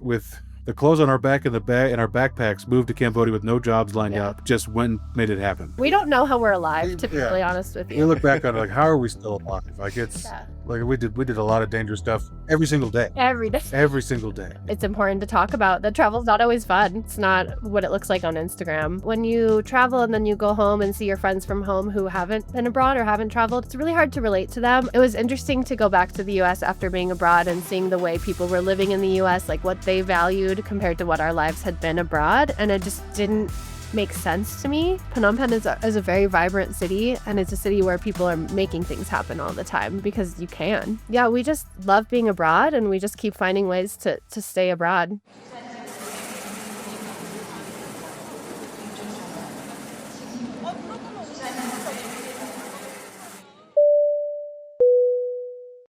with the clothes on our back and our backpacks, moved to Cambodia with no jobs lined up, just went and made it happen. We don't know how we're alive, to be really honest with We you. look back on it like, how are we still alive? Like it's like we did a lot of dangerous stuff every single day. Every day. Every single day. It's important to talk about that travel's not always fun. It's not what it looks like on Instagram. When you travel and then you go home and see your friends from home who haven't been abroad or haven't traveled, it's really hard to relate to them. It was interesting to go back to the US after being abroad and seeing the way people were living in the US, like what they valued compared to what our lives had been abroad. And it just didn't make sense to me. Phnom Penh is a very vibrant city, and it's a city where people are making things happen all the time because you can. Yeah, we just love being abroad, and we just keep finding ways to stay abroad.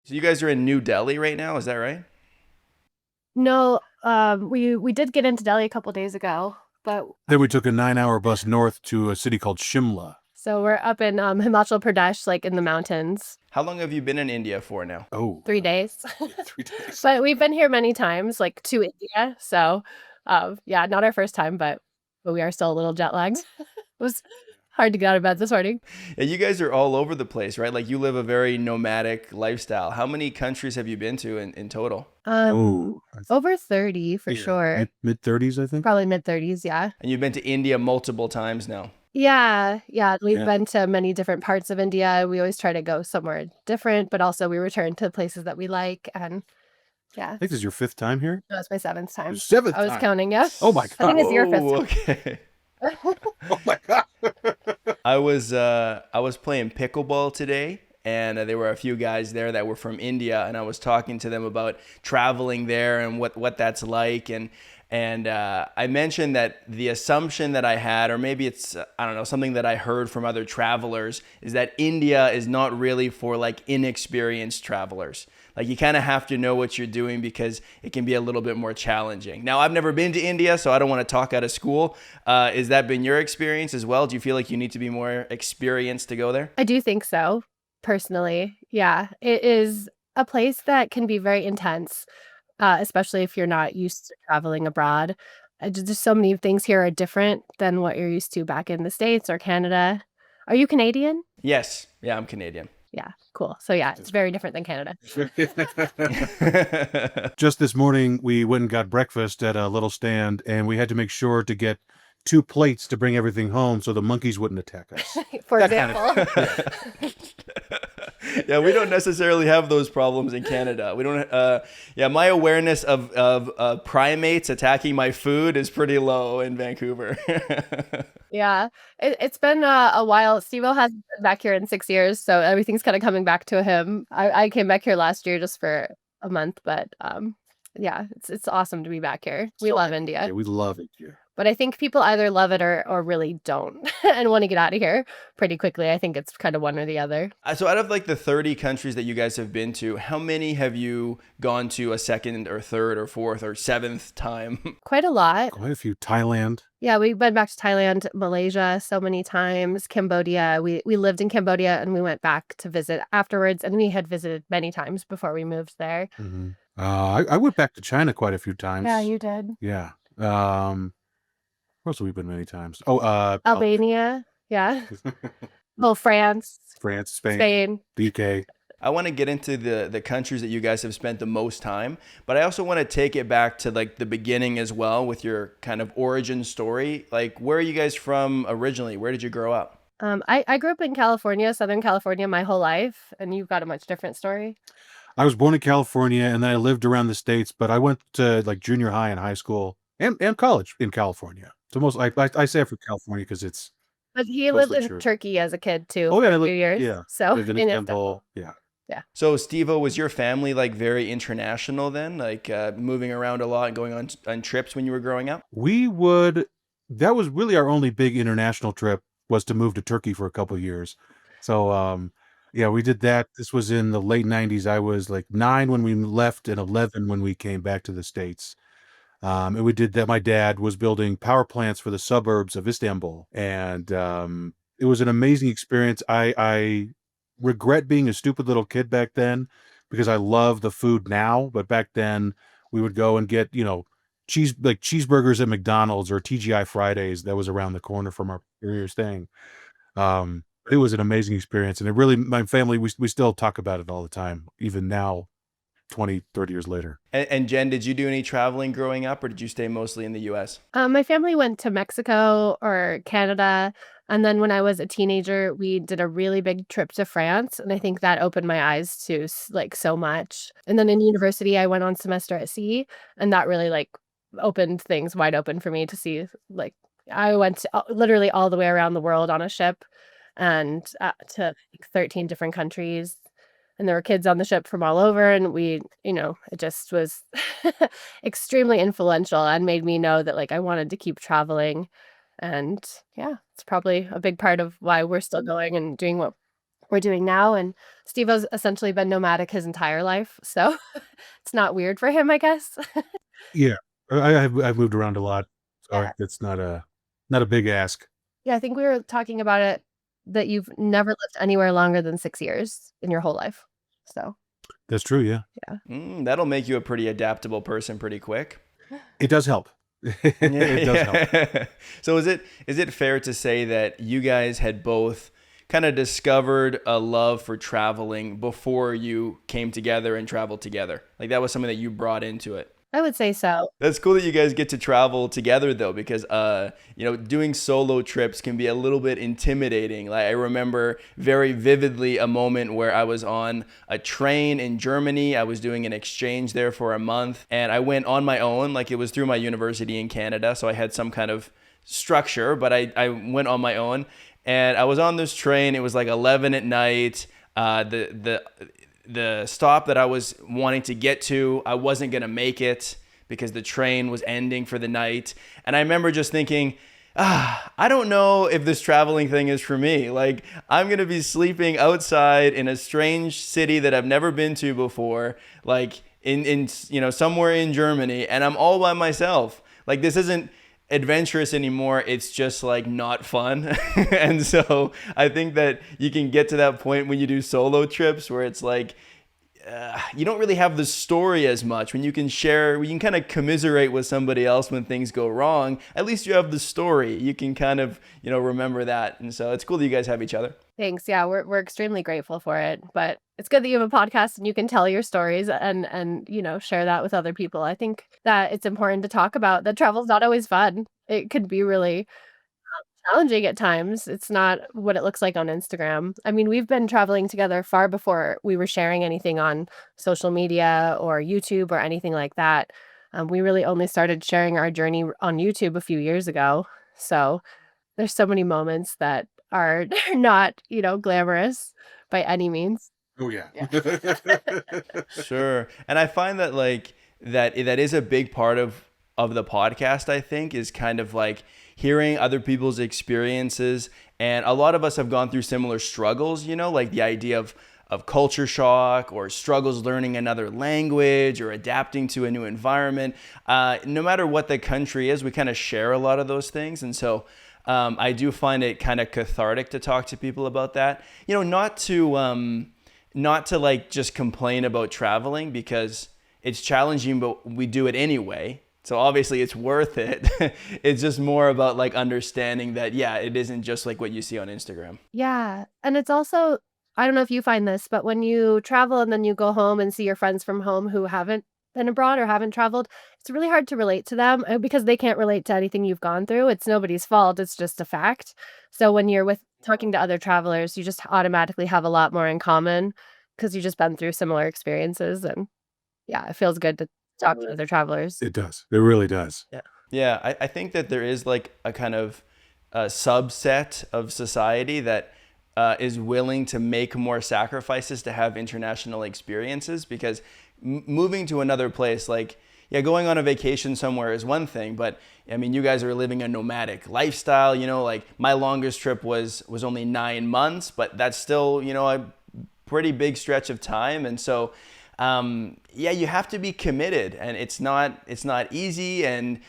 So you guys are in New Delhi right now, is that right? No, we did get into Delhi a couple days ago, but then we took a 9-hour bus north to a city called Shimla. So we're up in Himachal Pradesh, like in the mountains. How long have you been in India for now? 3 days. 3 days. But we've been here many times, like to India. So yeah, not our first time, but we are still a little jet lagged. It was hard to get out of bed this morning. Yeah, you guys are all over the place, right? Like you live a very nomadic lifestyle. How many countries have you been to in total? Over 30 for sure. Mid 30s, I think. Probably mid 30s, yeah. And you've been to India multiple times now. Yeah. We've been to many different parts of India. We always try to go somewhere different, but also we return to places that we like. And yeah. I think this is your 5th time here? No, it's my 7th time. 7th I was time. counting, yeah. Oh my God. I think it's your 5th time. Okay. Oh my God. I was playing pickleball today, and there were a few guys there that were from India, and I was talking to them about traveling there and what that's like, and I mentioned that the assumption that I had, or maybe it's I don't know, something that I heard from other travelers, is that India is not really for like inexperienced travelers. Like you kind of have to know what you're doing because it can be a little bit more challenging. Now, I've never been to India, so I don't want to talk out of school. Has that been your experience as well? Do you feel like you need to be more experienced to go there? I do think so, personally. Yeah, it is a place that can be very intense, especially if you're not used to traveling abroad. Just so many things here are different than what you're used to back in the States or Canada. Are you Canadian? Yes. Yeah, I'm Canadian. Yeah, cool. So yeah, it's very different than Canada. Just this morning, we went and got breakfast at a little stand, and we had to make sure to get 2 plates to bring everything home so the monkeys wouldn't attack us. For example. Yeah, we don't necessarily have those problems in Canada. We don't. My awareness of primates attacking my food is pretty low in Vancouver. Yeah, it's been a while. Stevo hasn't been back here in 6 years, so everything's kind of coming back to him. I came back here last year just for a month, but yeah, it's awesome to be back here. We love India. Yeah, we love it here. But I think people either love it or really don't and want to get out of here pretty quickly. I think it's kind of one or the other. So out of like the 30 countries that you guys have been to, how many have you gone to a second or third or fourth or 7th time? Quite a lot. Quite a few. Thailand. Yeah, we've been back to Thailand, Malaysia so many times, Cambodia. We lived in Cambodia and we went back to visit afterwards, and we had visited many times before we moved there. Mm-hmm. I went back to China quite a few times. Yeah, you did. Yeah. Where else have we been many times? Albania. Yeah. Well, France, Spain. the UK. I want to get into the countries that you guys have spent the most time, but I also want to take it back to like the beginning as well with your kind of origin story. Like, where are you guys from originally? Where did you grow up? I grew up in California, Southern California, my whole life, and you've got a much different story. I was born in California, and then I lived around the States, but I went to like junior high and high school and college in California. So I say it for California because it's. But he lived in Turkey as a kid too. Oh yeah, for a few years. Yeah. So lived in Istanbul. Yeah. Yeah. So Stevo, was your family like very international then? Like moving around a lot and going on trips when you were growing up? That was really our only big international trip, was to move to Turkey for a couple of years. So yeah, we did that. This was in the late 90s. I was like 9 when we left and 11 when we came back to the States. And we did that. My dad was building power plants for the suburbs of Istanbul. And it was an amazing experience. I regret being a stupid little kid back then because I love the food now. But back then we would go and get, cheeseburgers at McDonald's or TGI Fridays that was around the corner from where we were staying. It was an amazing experience, and it really, my family, we still talk about it all the time, even now, 20, 30 years later. And Jen, did you do any traveling growing up, or did you stay mostly in the U.S.? My family went to Mexico or Canada. And then when I was a teenager, we did a really big trip to France. And I think that opened my eyes to like so much. And then in university, I went on semester at sea. And that really like opened things wide open for me to see. Like I went literally all the way around the world on a ship and to like 13 different countries. And there were kids on the ship from all over. And we, it just was extremely influential and made me know that like I wanted to keep traveling. And yeah, it's probably a big part of why we're still going and doing what we're doing now. And Stevo's essentially been nomadic his entire life. So it's not weird for him, I guess. Yeah, I've moved around a lot, so Yeah. it's not a big ask. Yeah, I think we were talking about it that you've never lived anywhere longer than 6 years in your whole life. So That's true. Yeah, That'll make you a pretty adaptable person pretty quick. it does help. It does help. So is it fair to say that you guys had both kind of discovered a love for traveling before you came together and traveled together? Like that was something that you brought into it? I would say so. That's cool that you guys get to travel together though, because doing solo trips can be a little bit intimidating. Like I remember very vividly a moment where I was on a train in Germany. I was doing an exchange there for a month, and I went on my own. Like it was through my university in Canada, so I had some kind of structure, but I went on my own, and I was on this train. It was like 11 at night. The stop that I was wanting to get to, I wasn't going to make it because the train was ending for the night. And I remember just thinking, I don't know if this traveling thing is for me. Like I'm going to be sleeping outside in a strange city that I've never been to before, like in somewhere in Germany, and I'm all by myself. Like this isn't adventurous anymore. It's just like not fun. And so I think that you can get to that point when you do solo trips where it's like you don't really have the story as much. When you can kind of commiserate with somebody else when things go wrong, at least you have the story. You can kind of remember that. And so it's cool that you guys have each other. Thanks. Yeah, we're extremely grateful for it. But it's good that you have a podcast and you can tell your stories and share that with other people. I think that it's important to talk about that travel's not always fun. It could be really challenging at times. It's not what it looks like on Instagram. I mean, we've been traveling together far before we were sharing anything on social media or YouTube or anything like that. We really only started sharing our journey on YouTube a few years ago. So there's so many moments that are not, glamorous by any means. Oh yeah. Sure. And I find that like that is a big part of the podcast, I think, is kind of like hearing other people's experiences. And a lot of us have gone through similar struggles, like the idea of culture shock or struggles learning another language or adapting to a new environment. No matter what the country is, we kind of share a lot of those things. And so I do find it kind of cathartic to talk to people about that. Not to like just complain about traveling because it's challenging, but we do it anyway. So obviously it's worth it. It's just more about like understanding that, it isn't just like what you see on Instagram. Yeah. And it's also, I don't know if you find this, but when you travel and then you go home and see your friends from home who haven't been abroad or haven't traveled, it's really hard to relate to them because they can't relate to anything you've gone through. It's nobody's fault. It's just a fact. So when you're talking to other travelers, you just automatically have a lot more in common because you've just been through similar experiences. And yeah, it feels good to talk to other travelers. It does. It really does. Yeah. I think that there is like a kind of subset of society that is willing to make more sacrifices to have international experiences, because moving to another place, like, going on a vacation somewhere is one thing, but I mean, you guys are living a nomadic lifestyle, like my longest trip was only 9 months, but that's still, a pretty big stretch of time. And so, you have to be committed, and it's not easy, and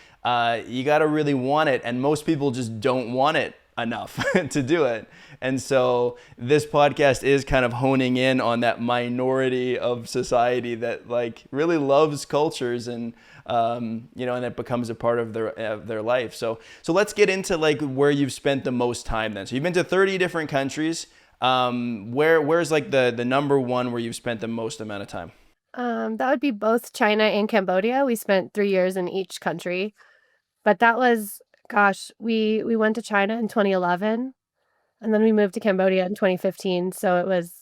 you got to really want it. And most people just don't want it enough to do it. And so this podcast is kind of honing in on that minority of society that like really loves cultures and and it becomes a part of their life. So let's get into like where you've spent the most time then. So you've been to 30 different countries. Where's like the number one where you've spent the most amount of time? That would be both China and Cambodia. We spent 3 years in each country, but that was, gosh, we went to China in 2011, and then we moved to Cambodia in 2015. So it was,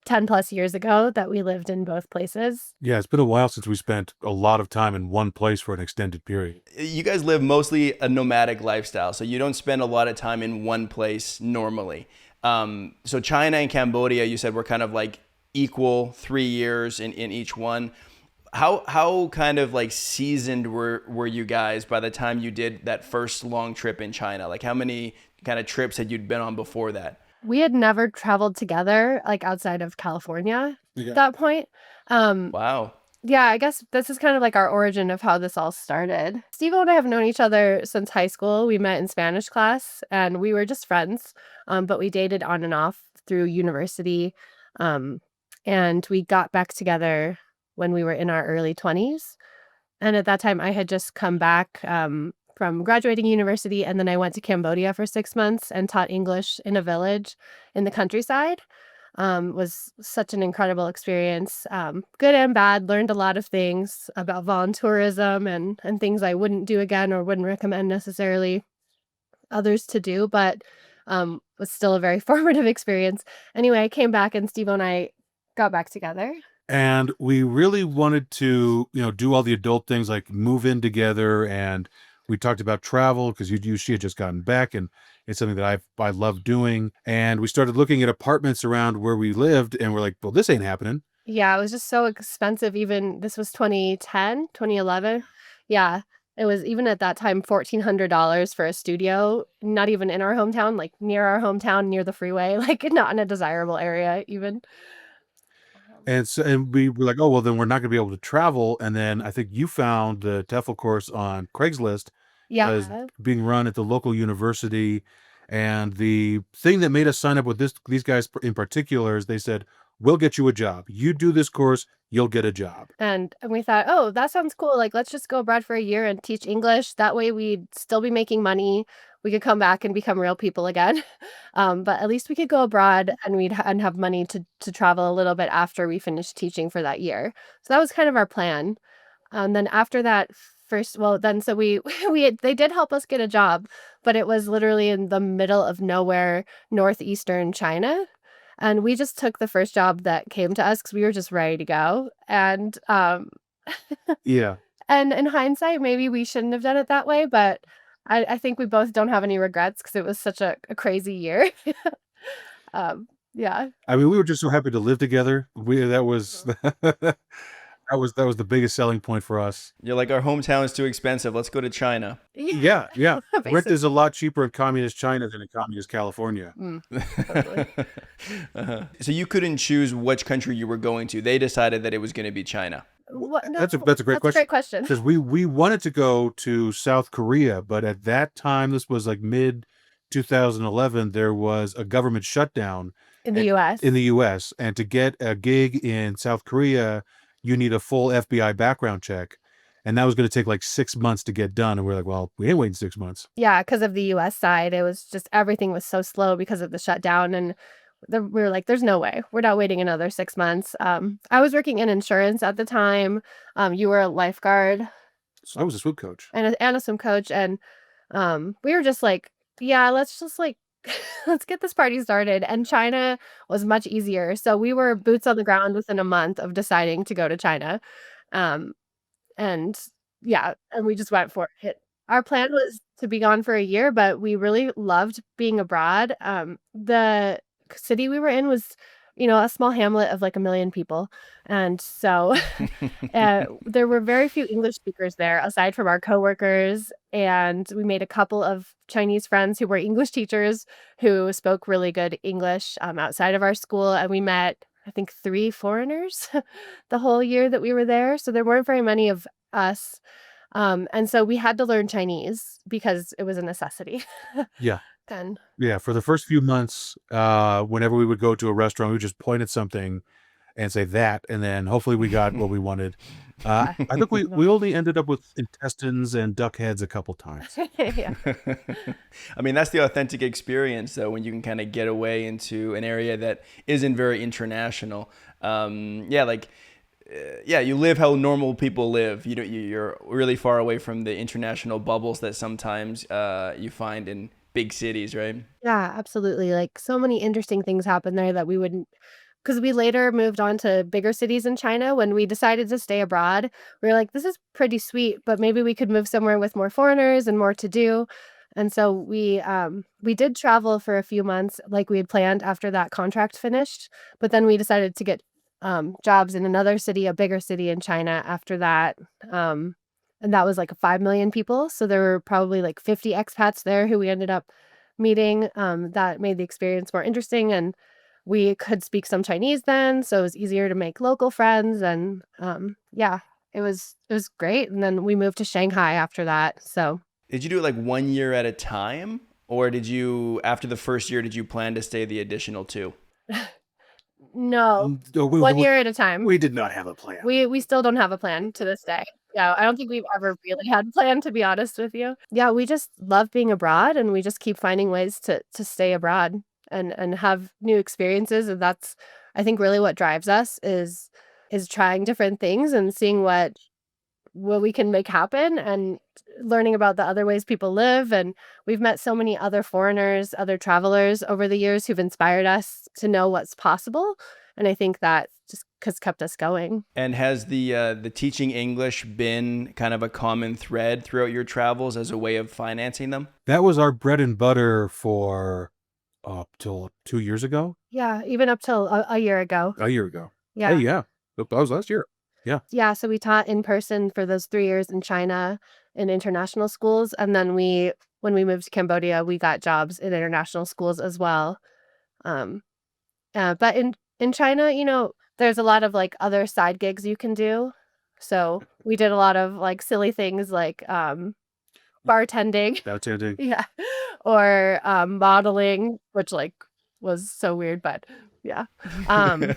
10 plus years ago that we lived in both places. Yeah, it's been a while since we spent a lot of time in one place for an extended period. You guys live mostly a nomadic lifestyle, so you don't spend a lot of time in one place normally. So China and Cambodia, you said were kind of like equal 3 years in each one. How kind of like seasoned were you guys by the time you did that first long trip in China? Like how many kind of trips had you been on before that? We had never traveled together, like outside of California Yeah. at that point. Wow. Yeah, I guess this is kind of like our origin of how this all started. Stevo and I have known each other since high school. We met in Spanish class and we were just friends, but we dated on and off through university. And we got back together when we were in our early 20s. And at that time, I had just come back from graduating university, and then I went to Cambodia for 6 months and taught English in a village in the countryside. Was such an incredible experience, good and bad. Learned a lot of things about voluntourism and things I wouldn't do again or wouldn't recommend necessarily others to do, but was still a very formative experience. Anyway, I came back and Steve and I got back together. And we really wanted to, do all the adult things like move in together. And we talked about travel because she had just gotten back, and it's something that I love doing. And we started looking at apartments around where we lived, and we're like, well, this ain't happening. Yeah, it was just so expensive. Even this was 2010, 2011. Yeah, it was even at that time $1,400 for a studio, not even in our hometown, like near our hometown, near the freeway, like not in a desirable area even. And we were like, oh, well, then we're not going to be able to travel. And then I think you found the TEFL course on Craigslist as Yeah. being run at the local university. And the thing that made us sign up with these guys in particular is they said, we'll get you a job. You do this course, you'll get a job. And we thought, oh, that sounds cool. Like, let's just go abroad for a year and teach English. That way we'd still be making money. We could come back and become real people again. But at least we could go abroad and and have money to travel a little bit after we finished teaching for that year. So that was kind of our plan. And then after that so they did help us get a job, but it was literally in the middle of nowhere, northeastern China. And we just took the first job that came to us because we were just ready to go. Yeah. And in hindsight, maybe we shouldn't have done it that way, but I think we both don't have any regrets because it was such a crazy year. Yeah. I mean, we were just so happy to live together. That was that was the biggest selling point for us. You're like, our hometown is too expensive. Let's go to China. Yeah. Rent Basically. is a lot cheaper in communist China than in communist California. Totally. So you couldn't choose which country you were going to. They decided that it was going to be China. What? No, That's a great question. Great question. Because we wanted to go to South Korea, but at that time, this was like mid 2011, there was a government shutdown In the U.S. in the U.S. And to get a gig in South Korea, you need a full FBI background check. And that was going to take like 6 months to get done. And we're like, well, we ain't waiting 6 months. Yeah, because of the U.S. side, it was just everything was so slow because of the shutdown, and we were like, "There's no way. We're not waiting another 6 months." I was working in insurance at the time. You were a lifeguard So I was a swim coach. and a swim coach, and we were just like, "Yeah, let's just like let's get this party started." And China was much easier, so we were boots on the ground within a month of deciding to go to China. Um, And yeah, and we just went for it. Our plan was to be gone for a year, but we really loved being abroad. The city we were in was, a small hamlet of like 1 million people. And so there were very few English speakers there aside from our coworkers. And we made a couple of Chinese friends who were English teachers who spoke really good English outside of our school. And we met, I think, 3 foreigners the whole year that we were there. So there weren't very many of us. And so we had to learn Chinese because it was a necessity. Yeah. And Yeah. For the first few months, whenever we would go to a restaurant, we would just point at something and say that, and then hopefully we got what we wanted. Yeah. I think we only ended up with intestines and duck heads a couple times. Yeah. I mean, that's the authentic experience, though, when you can kind of get away into an area that isn't very international. You live how normal people live. You're really far away from the international bubbles that sometimes you find in big cities, right? Yeah, absolutely. Like so many interesting things happened there that we wouldn't, because we later moved on to bigger cities in China when we decided to stay abroad. We were like, this is pretty sweet, but maybe we could move somewhere with more foreigners and more to do. And so we did travel for a few months like we had planned after that contract finished, but then we decided to get jobs in another city, a bigger city in China after that. Um, and that was like 5 million people. So there were probably like 50 expats there who we ended up meeting. That made the experience more interesting. And we could speak some Chinese then, so it was easier to make local friends. And yeah, it was great. And then we moved to Shanghai after that. So Did you do it like 1 year at a time? Or after the first year, did you plan to stay the additional 2? no, We 1 year at a time. we did not have a plan. We still don't have a plan to this day. Yeah, I don't think we've ever really had a plan, to be honest with you. Yeah, we just love being abroad, and we just keep finding ways to stay abroad and have new experiences. And that's, I think, really what drives us is trying different things and seeing what we can make happen, and learning about the other ways people live. And we've met so many other foreigners, other travelers over the years who've inspired us to know what's possible. And I think that just has kept us going. And has the teaching English been kind of a common thread throughout your travels as a way of financing them? That was our bread and butter for up till 2 years ago. Yeah, even up till a year ago. A year ago. Yeah. Hey, yeah. That was last year. Yeah. Yeah, so we taught in person for those 3 years in China in international schools, and then when we moved to Cambodia, we got jobs in international schools as well. Um, but in China, there's a lot of like other side gigs you can do. So we did a lot of like silly things like bartending, That's it. yeah, or modeling, which like was so weird, but yeah. Um,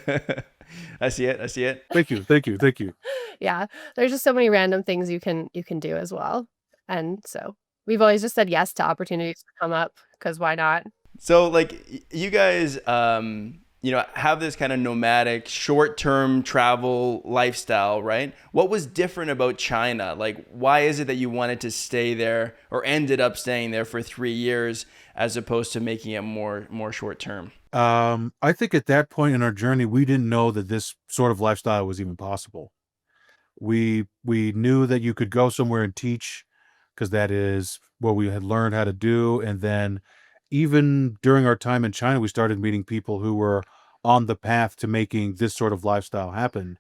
I see it. Thank you. yeah, there's just so many random things you can do as well. And so we've always just said yes to opportunities to come up, because why not? So like you guys, have this kind of nomadic short-term travel lifestyle, right? What was different about China? Like, why is it that you wanted to stay there or ended up staying there for 3 years as opposed to making it more short-term? I think at that point in our journey, we didn't know that this sort of lifestyle was even possible. We knew that you could go somewhere and teach, because that is what we had learned how to do. And then even during our time in China, we started meeting people who were on the path to making this sort of lifestyle happen.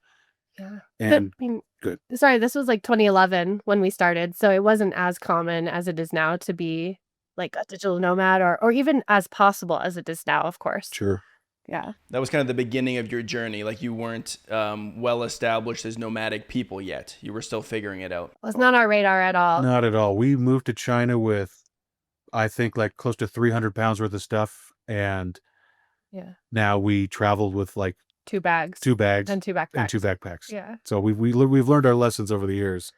Yeah. And I mean, good. sorry, this was like 2011 when we started, so it wasn't as common as it is now to be like a digital nomad, or even as possible as it is now, of course. Sure. Yeah. That was kind of the beginning of your journey. Like you weren't well established as nomadic people yet. You were still figuring it out. Well, it's not our radar at all. Not at all. We moved to China with, I think, like close to 300 pounds worth of stuff. And Yeah. now we traveled with like 2 bags 2 bags and 2 backpacks. and 2 backpacks. Yeah. So we've learned our lessons over the years.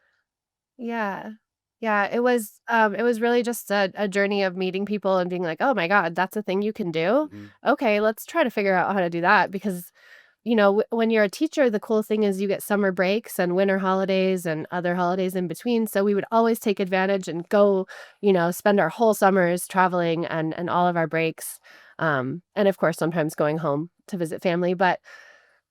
Yeah. Yeah, it was really just a journey of meeting people and being like, "Oh my God, that's a thing you can do? Mhm. Okay, let's try to figure out how to do that." Because, when you're a teacher, the cool thing is you get summer breaks and winter holidays and other holidays in between. So we would always take advantage and go, spend our whole summers traveling and all of our breaks. And of course, sometimes going home to visit family. But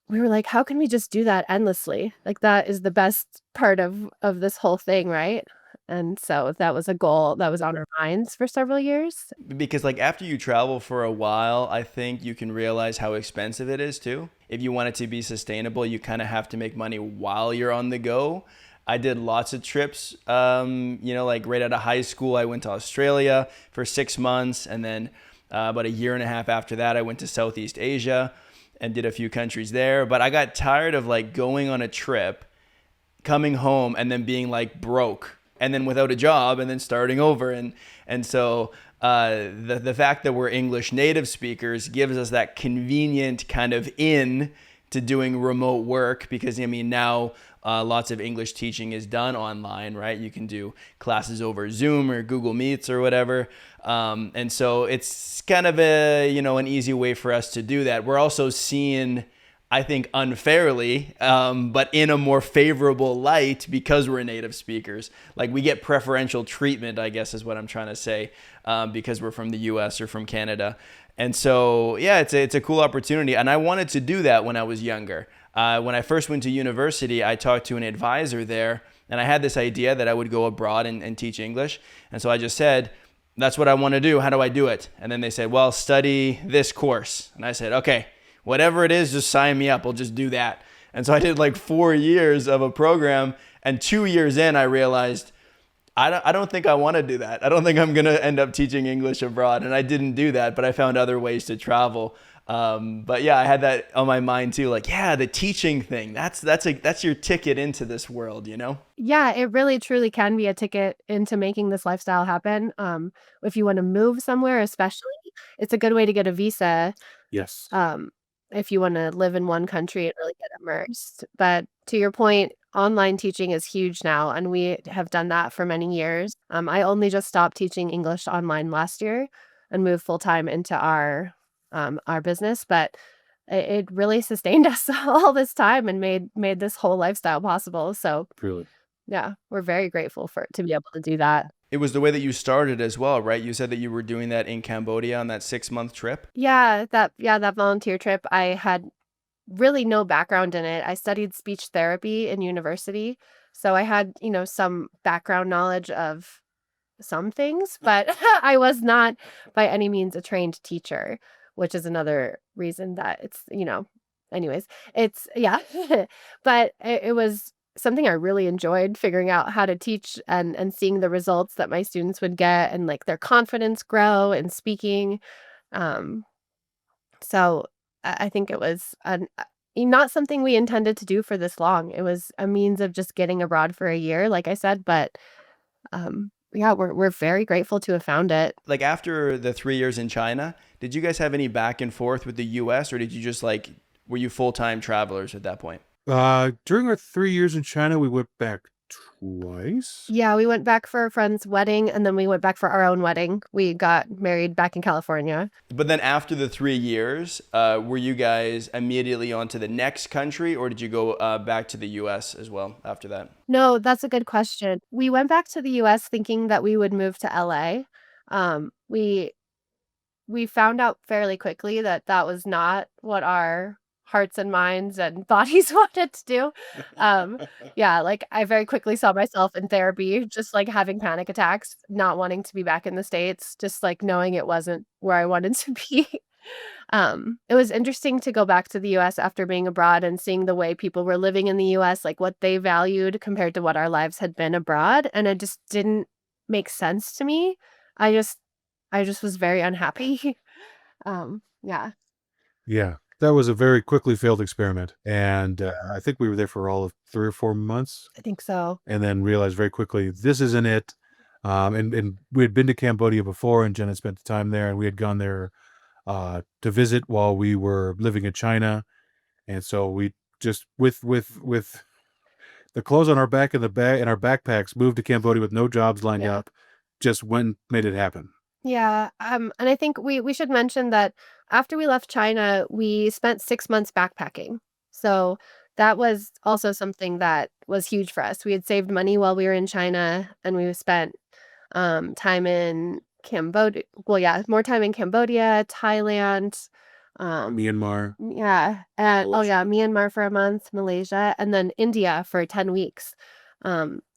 we were like, how can we just do that endlessly? Like that is the best part of this whole thing, right? And so that was a goal that was on our minds for several years. Because like after you travel for a while, I think you can realize how expensive it is too. If you want it to be sustainable, you kind of have to make money while you're on the go. I did lots of trips, like right out of high school, I went to Australia for 6 months. And then about a year and a half after that, I went to Southeast Asia and did a few countries there. But I got tired of like going on a trip, coming home and then being like broke, and then without a job, and then starting over. And so the fact that we're English native speakers gives us that convenient kind of in to doing remote work, because I mean now lots of English teaching is done online, right? You can do classes over Zoom or Google Meets or whatever. And so it's kind of an easy way for us to do that. We're also seeing, I think unfairly, but in a more favorable light, because we're native speakers. Like, we get preferential treatment, I guess is what I'm trying to say, because we're from the US or from Canada. And so, yeah, it's a cool opportunity. And I wanted to do that when I was younger. When I first went to university, I talked to an advisor there, and I had this idea that I would go abroad and teach English. And so I just said, that's what I want to do. How do I do it? And then they said, well, study this course. And I said, okay, whatever it is, just sign me up. I'll just do that. And so I did like 4 years of a program, and 2 years in, I realized I don't think I want to do that. I don't think I'm going to end up teaching English abroad. And I didn't do that, but I found other ways to travel. But yeah, I had that on my mind too. Like, yeah, the teaching thing, that's your ticket into this world, you know? Yeah, it really truly can be a ticket into making this lifestyle happen. If you want to move somewhere, especially, it's a good way to get a visa. Yes. If you want to live in one country and really get immersed. But to your point, online teaching is huge now, and we have done that for many years. I only just stopped teaching English online last year and moved full time into our business, but it really sustained us all this time and made this whole lifestyle possible. So Really. yeah, we're very grateful to be able to do that. It was the way that you started as well, right? You said that you were doing that in Cambodia on that 6-month trip. Yeah, that volunteer trip, I had really no background in it. I studied speech therapy in university, so I had, some background knowledge of some things, but I was not by any means a trained teacher, which is another reason that it's, anyways, it's yeah. But it was something I really enjoyed, figuring out how to teach and seeing the results that my students would get, and like their confidence grow in speaking. Um, so I think it was not something we intended to do for this long. It was a means of just getting abroad for a year, like I said, but yeah, we're very grateful to have found it. Like, after the 3 years in China, did you guys have any back and forth with the US, or did you just were you full-time travelers at that point? During our 3 years in China, we went back twice. Yeah, we went back for a friend's wedding, and then we went back for our own wedding. We got married back in California. But then after the 3 years, were you guys immediately on to the next country, or did you go back to the US as well after that? No, that's a good question. We went back to the US thinking that we would move to LA. We found out fairly quickly that that was not what our hearts and minds and bodies wanted to do. Yeah, like I very quickly saw myself in therapy, just like having panic attacks, not wanting to be back in the States, just like knowing it wasn't where I wanted to be. It was interesting to go back to the US after being abroad and seeing the way people were living in the US, like what they valued compared to what our lives had been abroad. And it just didn't make sense to me. I just was very unhappy. Yeah. Yeah, that was a very quickly failed experiment, and I think we were there for all of 3 or 4 months, I think so. and then realized very quickly this isn't it. And we had been to Cambodia before, and Jen had spent the time there, and we had gone there to visit while we were living in China, and so we just with the clothes on our back and the bag and our backpacks moved to Cambodia with no jobs lined Yeah. up, just went made it happen. Yeah, and I think we should mention that after we left China, we spent 6 months backpacking. So that was also something that was huge for us. We had saved money while we were in China, and we spent time in Cambodia. Well, yeah, more time in Cambodia, Thailand. Myanmar. Yeah, and oh Malaysia. yeah, Myanmar for a month, Malaysia, and then India for 10 weeks.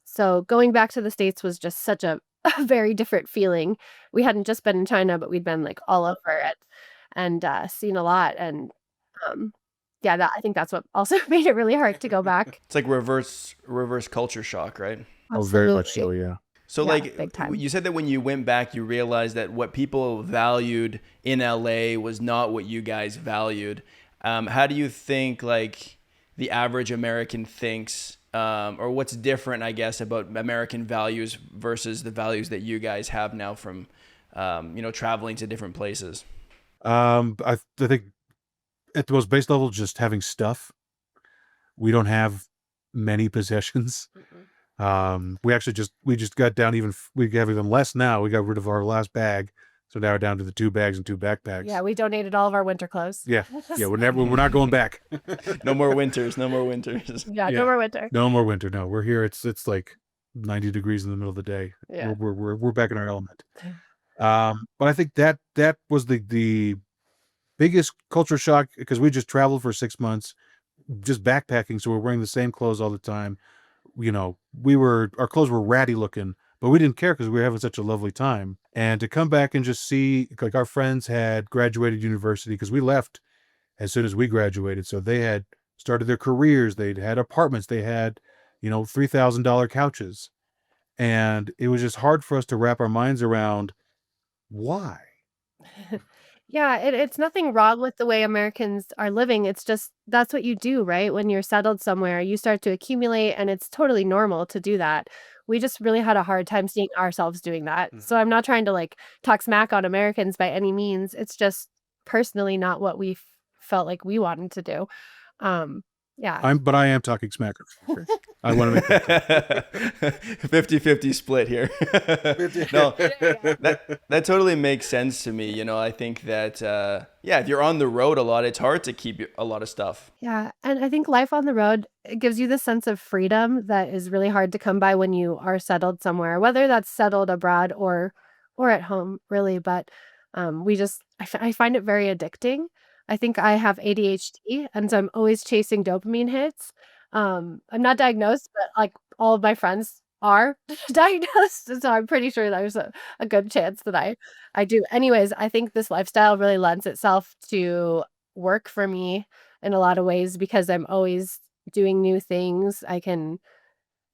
So going back to the States was just such a very different feeling. We hadn't just been in China, but we'd been like all over it and seen a lot. And yeah, I think that's what also made it really hard to go back. It's like reverse culture shock, right? Oh, very much so, Absolutely. yeah. So Yeah, big time. you said that when you went back, you realized that what people valued in LA was not what you guys valued. How do you think the average American thinks, or what's different, I guess, about American values versus the values that you guys have now from, traveling to different places? I think at the most base level, just having stuff. We don't have many possessions. We just got down we have even less now. We got rid of our last bag. So now we're down to the 2 bags and 2 backpacks. Yeah, we donated all of our winter clothes. Yeah. We're not going back. No more winters. No more winters. Yeah, no more winter. No more winter. No, we're here. It's like 90 degrees in the middle of the day. Yeah. We're back in our element. But I think that was the biggest culture shock, because we just traveled for 6 months, just backpacking. So we're wearing the same clothes all the time. Our clothes were ratty looking, but we didn't care because we were having such a lovely time. And to come back and just see, like, our friends had graduated university, because we left as soon as we graduated. So they had started their careers. They'd had apartments. They had, $3,000 couches. And it was just hard for us to wrap our minds around why. Yeah, it's nothing wrong with the way Americans are living. It's just that's what you do, right? When you're settled somewhere, you start to accumulate, and it's totally normal to do that. We just really had a hard time seeing ourselves doing that. So I'm not trying to like talk smack on Americans by any means. It's just personally not what we felt like we wanted to do. Yeah. But I am talking smack. I want to make that 50-50 split here. No, that totally makes sense to me. I think that, if you're on the road a lot, it's hard to keep a lot of stuff. Yeah. And I think life on the road, it gives you the sense of freedom that is really hard to come by when you are settled somewhere, whether that's settled abroad or at home, really. But I find it very addicting. I think I have ADHD, and so I'm always chasing dopamine hits. I'm not diagnosed, but like all of my friends are diagnosed, so I'm pretty sure there's a good chance that I do. Anyways, I think this lifestyle really lends itself to work for me in a lot of ways because I'm always doing new things. I can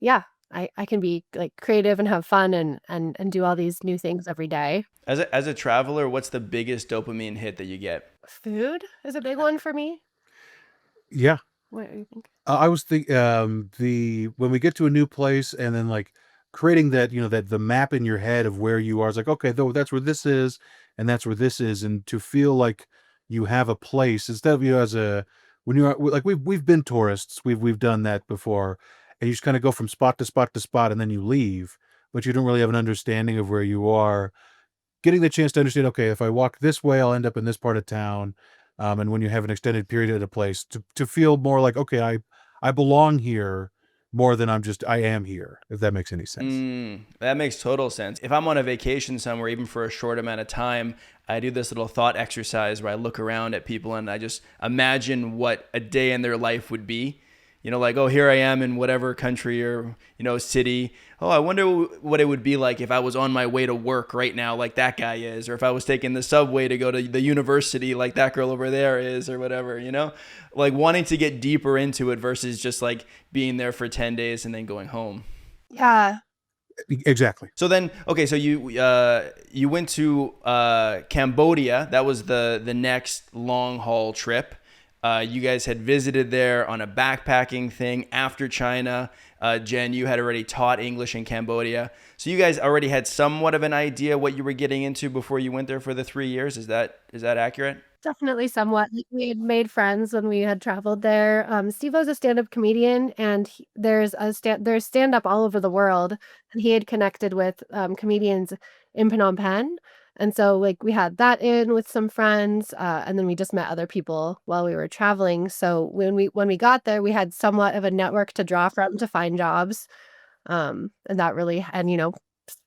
be like creative and have fun and do all these new things every day. As a traveler, what's the biggest dopamine hit that you get? Food is a big one for me. Yeah. What do you think? I was thinking when we get to a new place, and then like creating that, that the map in your head of where you are. It's like, okay, though that's where this is, and that's where this is, and to feel like you have a place instead of when you are like we've been tourists, we've done that before, and you just kind of go from spot to spot to spot, and then you leave, but you don't really have an understanding of where you are. Getting the chance to understand, okay, if I walk this way, I'll end up in this part of town. And when you have an extended period at a place, to feel more like, okay, I belong here more than I am here, if that makes any sense. That makes total sense. If I'm on a vacation somewhere, even for a short amount of time, I do this little thought exercise where I look around at people and I just imagine what a day in their life would be. Like, oh, here I am in whatever country or, city. Oh, I wonder what it would be like if I was on my way to work right now, like that guy is, or if I was taking the subway to go to the university like that girl over there is, or whatever, like wanting to get deeper into it versus just like being there for 10 days and then going home. Yeah. Exactly. So then, okay, so you went to Cambodia. That was the next long haul trip. You guys had visited there on a backpacking thing after China. Jen, you had already taught English in Cambodia. So you guys already had somewhat of an idea what you were getting into before you went there for the 3 years. Is that accurate? Definitely somewhat. Like, we had made friends when we had traveled there. Stevo's a stand-up comedian, and there's stand-up all over the world, and he had connected with comedians in Phnom Penh. And so like we had that in with some friends, and then we just met other people while we were traveling. So when we got there, we had somewhat of a network to draw from to find jobs, and that really, and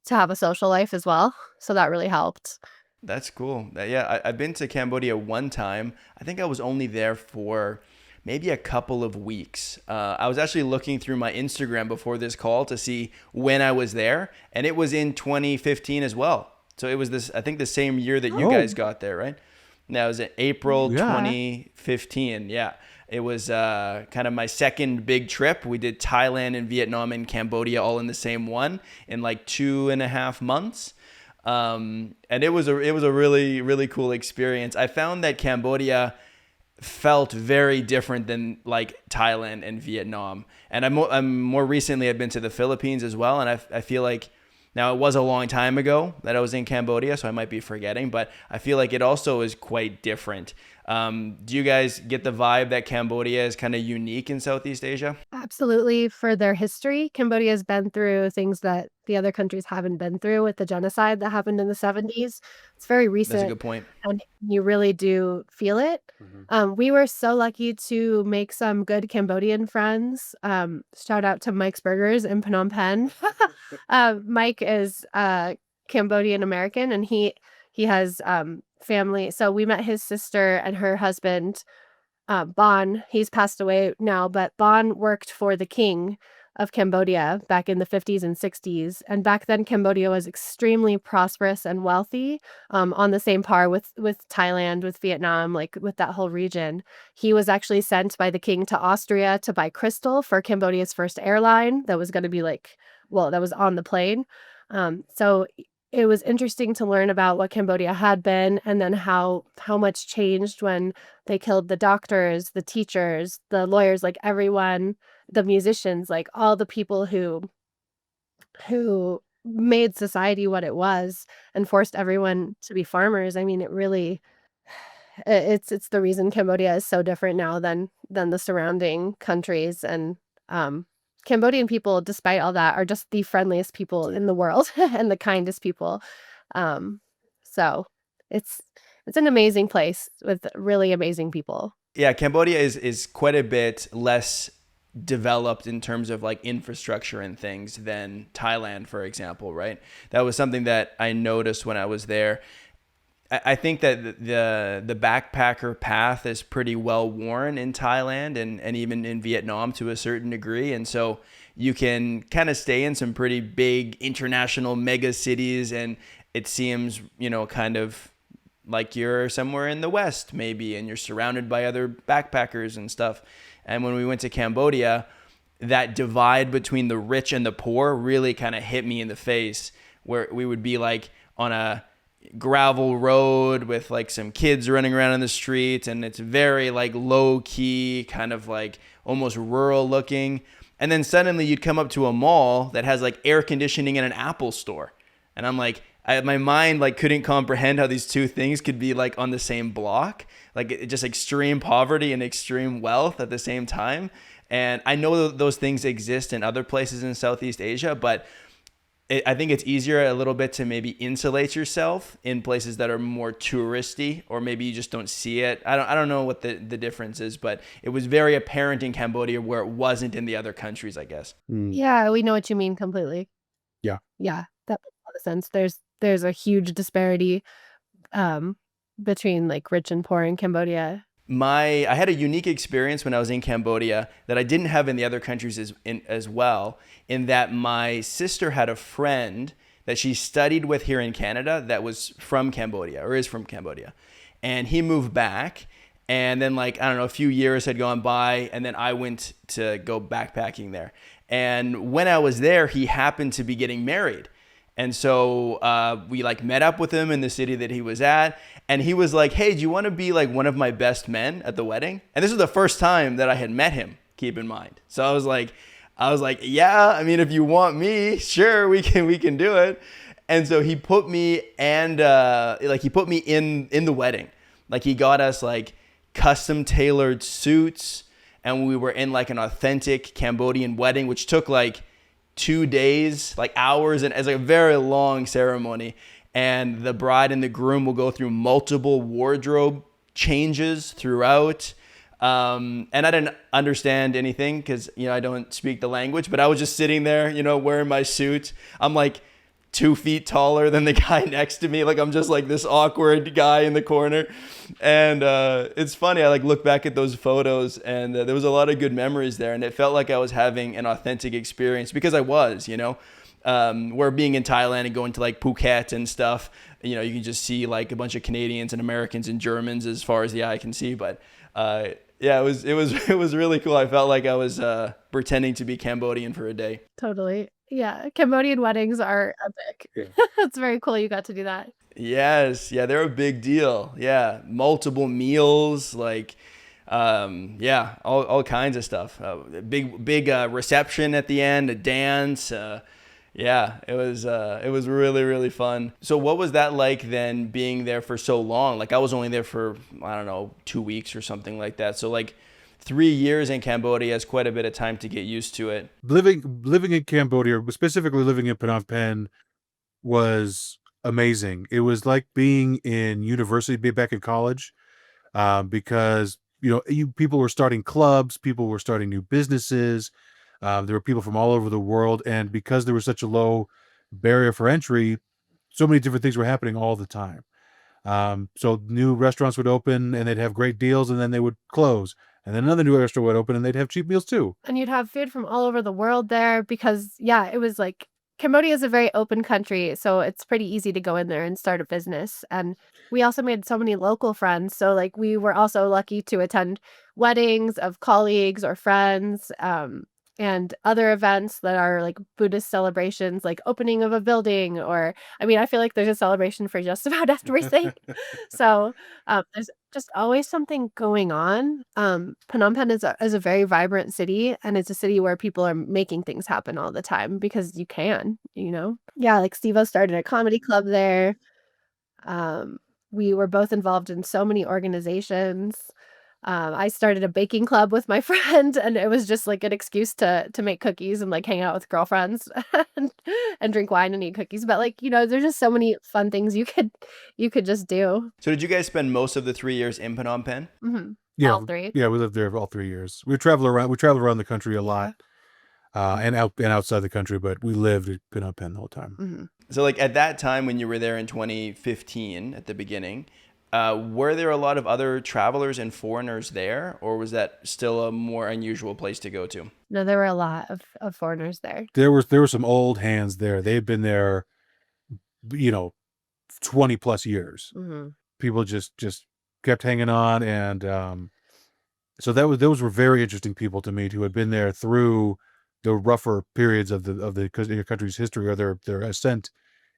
to have a social life as well. So that really helped. That's cool. Yeah, I've been to Cambodia one time. I think I was only there for maybe a couple of weeks. I was actually looking through my Instagram before this call to see when I was there, and it was in 2015 as well. So it was I think the same year that you guys got there, right? That was in April 2015. Yeah. It was kind of my second big trip. We did Thailand and Vietnam and Cambodia all in the same one in like 2.5 months. And it was a really, really cool experience. I found that Cambodia felt very different than like Thailand and Vietnam. And I'm more recently I've been to the Philippines as well. And I feel like, now, it was a long time ago that I was in Cambodia, so I might be forgetting, but I feel like it also is quite different. Do you guys get the vibe that Cambodia is kind of unique in Southeast Asia? Absolutely. For their history, Cambodia has been through things that the other countries haven't been through with the genocide that happened in the 70s. It's very That's a recent good point. and you really do feel it. Mhm. We were so lucky to make some good Cambodian friends. Shout out to Mike's Burgers in Phnom Penh. Mike is Cambodian American and he has family. So we met his sister and her husband Bon, he's passed away now, but Bon worked for the king of Cambodia back in the 50s and 60s. And back then, Cambodia was extremely prosperous and wealthy, on the same par with Thailand, with Vietnam, like with that whole region. He was actually sent by the king to Austria to buy crystal for Cambodia's first airline that was going to be that was on the plane. So it was interesting to learn about what Cambodia had been and then how much changed when they killed the doctors, the teachers, the lawyers, like everyone, the musicians, like all the people who made society what it was and forced everyone to be farmers. I mean, it really it's the reason Cambodia is so different now than the surrounding countries and Cambodian people, despite all that, are just the friendliest people in the world and the kindest people. Um, so it's it's an amazing place with really amazing people. Yeah, Cambodia is quite a bit less developed in terms of like infrastructure and things than Thailand, for example, right? That was something that I noticed when I was there. I think that the backpacker path is pretty well worn in Thailand and even in Vietnam to a certain degree. And so you can kind of stay in some pretty big international mega cities and it seems, kind of like you're somewhere in the West maybe, and you're surrounded by other backpackers and stuff. And when we went to Cambodia, that divide between the rich and the poor really kind of hit me in the face, where we would be like on a gravel road with like some kids running around in the street, and it's very like low key, kind of like almost rural looking. And then suddenly you'd come up to a mall that has like air conditioning and an Apple store. And I'm like, my mind like couldn't comprehend how these two things could be like on the same block, like just extreme poverty and extreme wealth at the same time. And I know those things exist in other places in Southeast Asia, but I think it's easier a little bit to maybe insulate yourself in places that are more touristy, or maybe you just don't see it. I don't know what the difference is, but it was very apparent in Cambodia where it wasn't in the other countries, I guess. Yeah, we know what you mean completely. Yeah. Yeah, that makes a lot of sense. There's a huge disparity between like rich and poor in Cambodia. I had a unique experience when I was in Cambodia that I didn't have in the other countries as well, in that my sister had a friend that she studied with here in Canada that was from Cambodia, or is from Cambodia. And he moved back, and then like, I don't know, a few years had gone by, and then I went to go backpacking there. And when I was there, he happened to be getting married. And so we like met up with him in the city that he was at. And he was like, hey, do you want to be like one of my best men at the wedding? And this was the first time that I had met him, keep in mind. So I was like, yeah, I mean, if you want me, sure, we can do it. And so he put me in the wedding. Like he got us like custom tailored suits, and we were in like an authentic Cambodian wedding, which took like 2 days, like hours, and as like a very long ceremony. And the bride and the groom will go through multiple wardrobe changes throughout. And I didn't understand anything because, I don't speak the language, but I was just sitting there, wearing my suit. I'm like 2 feet taller than the guy next to me. Like I'm just like this awkward guy in the corner. And it's funny. I like look back at those photos, and there was a lot of good memories there. And it felt like I was having an authentic experience because I was, where being in Thailand and going to like Phuket and stuff, you can just see like a bunch of Canadians and Americans and Germans as far as the eye can see. But yeah, it was really cool. I felt like I was pretending to be Cambodian for a day. Totally. Yeah, Cambodian weddings are epic. Yeah. It's very cool you got to do that. Yes, yeah, they're a big deal. Yeah, multiple meals, like yeah, all kinds of stuff. Big reception at the end, a dance. Yeah, it was really really fun. So what was that like then being there for so long? Like I was only there for I don't know 2 weeks or something like that. So like 3 years in Cambodia is quite a bit of time to get used to it. Living in Cambodia, specifically living in Phnom Penh, was amazing. It was like being in university, be back in college, because people were starting clubs, people were starting new businesses. There were people from all over the world, and because there was such a low barrier for entry, so many different things were happening all the time. So new restaurants would open, and they'd have great deals, and then they would close, and then another new restaurant would open, and they'd have cheap meals too. And you'd have food from all over the world there because, yeah, it was like Cambodia is a very open country, so it's pretty easy to go in there and start a business. And we also made so many local friends. So, like, we were also lucky to attend weddings of colleagues or friends, and other events that are like Buddhist celebrations, like opening of a building, or I mean, I feel like there's a celebration for just about everything. So, there's just always something going on. Phnom Penh is a very vibrant city, and it's a city where people are making things happen all the time because you can, you know? Yeah, like Stevo started a comedy club there. Um, we were both involved in so many organizations. I started a baking club with my friend, and it was just like an excuse to make cookies and like hang out with girlfriends and, and drink wine and eat cookies. But like, there's just so many fun things you could just do. So did you guys spend most of the 3 years in Phnom Penh? Hmm. Yeah, All three. yeah, we lived there all 3 years. We traveled around. We traveled around the country a lot, and outside the country, but we lived in Phnom Penh the whole time. Hmm. So like at that time when you were there in 2015 at the beginning, were there a lot of other travelers and foreigners there, or was that still a more unusual place to go to? No, there were a lot of foreigners there. There were some old hands there. They've been there, you know, 20 plus years. Hmm. People just kept hanging on, and so those were very interesting people to meet who had been there through the rougher periods of the country's history, or their ascent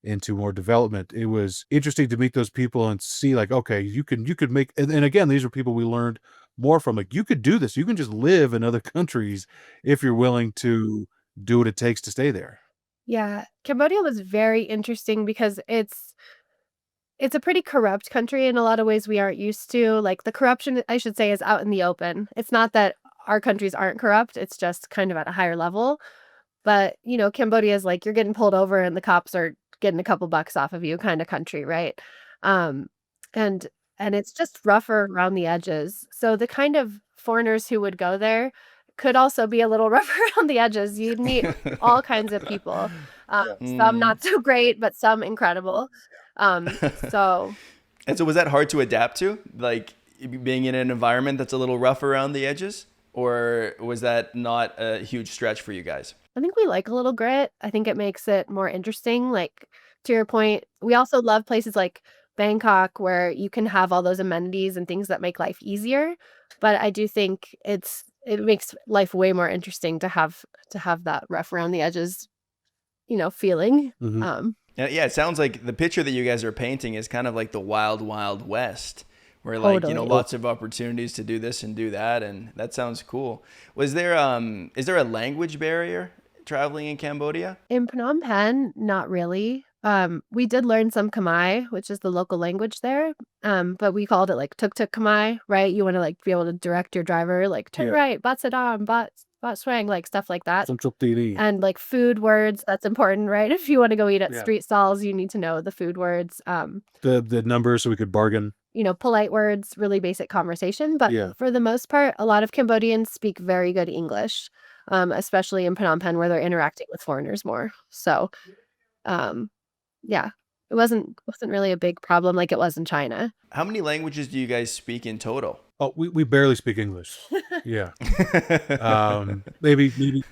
into more development. It was interesting to meet those people and see, like, okay, you could make, and again, these are people we learned more from. Like, you could do this. You can just live in other countries if you're willing to do what it takes to stay there. Yeah, Cambodia was very interesting because it's a pretty corrupt country in a lot of ways we aren't used to. Like the corruption, I should say, is out in the open. It's not that our countries aren't corrupt, it's just kind of at a higher level. But, Cambodia is like you're getting pulled over and the cops are getting a couple bucks off of you kind of country, right? Um, and and it's just rougher around the edges. So the kind of foreigners who would go there could also be a little rougher around the edges. You'd meet all kinds of people. Some Mm. not so great, but some incredible. So And so was that hard to adapt to? Like being in an environment that's a little rough around the edges? Or was that not a huge stretch for you guys? I think we like a little grit. I think it makes it more interesting. Like to your point, we also love places like Bangkok where you can have all those amenities and things that make life easier. But I do think it makes life way more interesting to have that rough around the edges, feeling. Hmm. Yeah, it sounds like the picture that you guys are painting is kind of like the wild, wild west, where like, Totally. lots of opportunities to do this and do that, and that sounds cool. Is there a language barrier traveling in Cambodia? In Phnom Penh, not really. We did learn some Khmer, which is the local language there. But we called it like tuk tuk Khmer, right? You want to like be able to direct your driver, like turn Yeah. right, bat sadam, bat swang, like stuff like that. Some TD. And like food words, that's important, right? If you want to go eat at Yeah. street stalls, you need to know the food words. The numbers so we could bargain. Polite words, really basic conversation. But Yeah. for the most part, a lot of Cambodians speak very good English, especially in Phnom Penh where they're interacting with foreigners more. So, um, yeah, it wasn't really a big problem like it was in China. How many languages do you guys speak in total? Oh, we barely speak English. Yeah. Maybe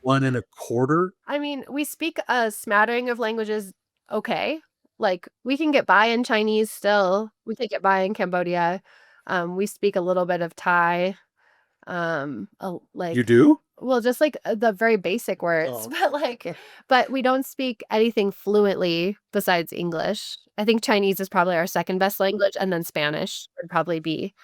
one and a quarter. I mean, we speak a smattering of languages okay. Like we can get by in Chinese still. We can get by in Cambodia. We speak a little bit of Thai. Like You do? well, just like the very basic words, Oh. but we don't speak anything fluently besides English. I think Chinese is probably our second best language, and then Spanish would probably be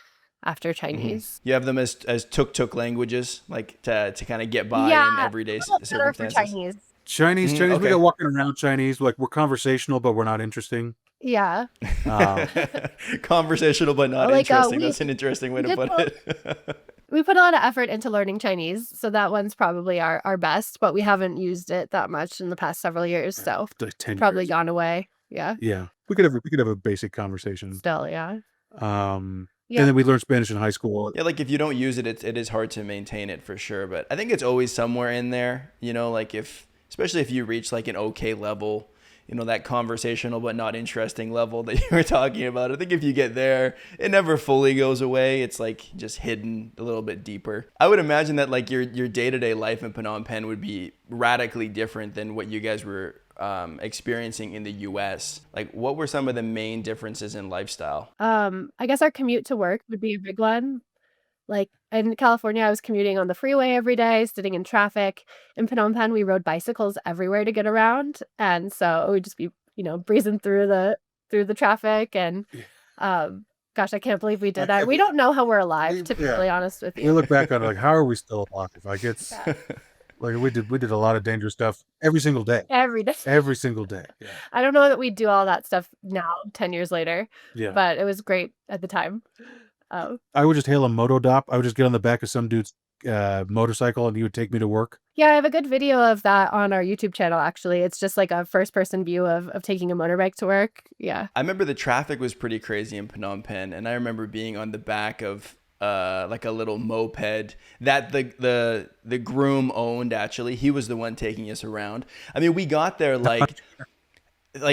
after Chinese. You have them as tuk tuk languages, like to kind of get by Yeah, in everyday a little better for circumstances. Chinese. Chinese, we Okay. got walking around Chinese. Like we're conversational, but we're not interesting. Yeah. Um, Conversational but not Like interesting. That's an interesting way we to did put put it. we put a lot of effort into learning Chinese, so that one's probably our best, but we haven't used it that much in the past several years, so like 10 probably years. gone away. Yeah. Yeah, we could have a basic conversation. Still, yeah. And Yeah. then we learned Spanish in high school. Yeah, like if you don't use it, it is hard to maintain it for sure. But I think it's always somewhere in there, like especially if you reach like an okay level, that conversational but not interesting level that you were talking about. I think if you get there, it never fully goes away. It's like just hidden a little bit deeper. I would imagine that like your day-to-day life in Phnom Penh would be radically different than what you guys were experiencing in the US. Like what were some of the main differences in lifestyle? I guess our commute to work would be a big one. Like in California, I was commuting on the freeway every day, sitting in traffic. In Phnom Penh, we rode bicycles everywhere to get around, and so we'd just be, breezing through the traffic. And gosh, I can't believe we did that. We don't know how we're alive, to be really honest with We you. look back on it like, how are we still alive? Like it's like we did a lot of dangerous stuff every single day. Every day. Every single day. Yeah. I don't know that we do all that stuff now, 10 years later, Yeah. but it was great at the time. I would just hail a motodop. I would just get on the back of some dude's motorcycle and he would take me to work. Yeah, I have a good video of that on our YouTube channel, actually. It's just like a first-person view of taking a motorbike to work. Yeah. I remember the traffic was pretty crazy in Phnom Penh, and I remember being on the back of like a little moped that the groom owned. Actually, he was the one taking us around. I mean, we got there like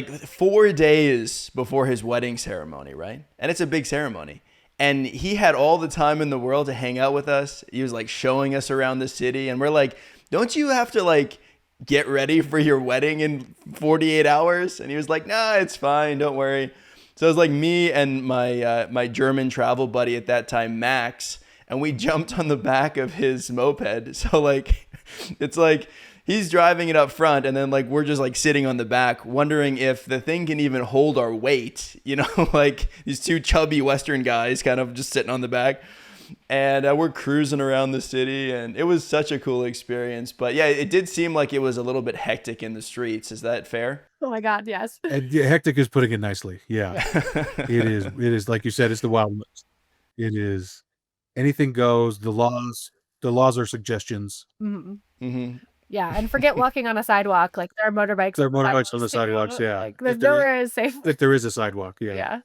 4 days before his wedding ceremony, right? And it's a big ceremony. And he had all the time in the world to hang out with us. He was like showing us around the city. And we're like, don't you have to like get ready for your wedding in 48 hours? And he was like, nah, it's fine. Don't worry. So it was like me and my German travel buddy at that time, Max. And we jumped on the back of his moped. So like, it's like, he's driving it up front, and then like we're just like sitting on the back, wondering if the thing can even hold our weight. Like these two chubby Western guys kind of just sitting on the back, and we're cruising around the city, and it was such a cool experience. But yeah, it did seem like it was a little bit hectic in the streets. Is that fair? Oh my God, yes. And yeah, hectic is putting it nicely. Yeah, it is. It is like you said. It's the Wild West. It is. Anything goes. The laws are suggestions. Mm-hmm. Mm-hmm. Yeah, and forget walking on a sidewalk. Like there are motorbikes. There are motorbikes on the sidewalks. Yeah, Like there's nowhere is safe. If there is a sidewalk. Yeah. Yeah.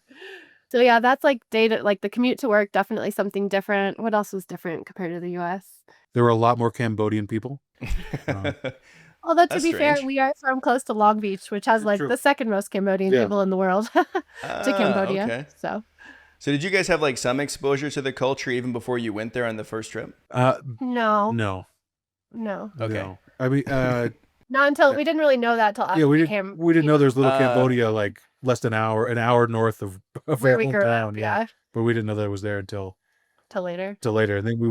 So yeah, that's like like the commute to work, definitely something different. What else was different compared to the US? There were a lot more Cambodian people. Although to That's be fair, strange. we are from close to Long Beach, which has like True. the second most Cambodian Yeah. people in the world to Cambodia. Okay. So So did you guys have like some exposure to the culture even before you went there on the first trip? no. No. Okay. No. I mean, Not until we didn't really know that till after yeah, we came. didn't know there's little Cambodia like less than an hour north of where our we grew hometown. up. Yeah. Yeah, But we didn't know that it was there until till later. later. And then we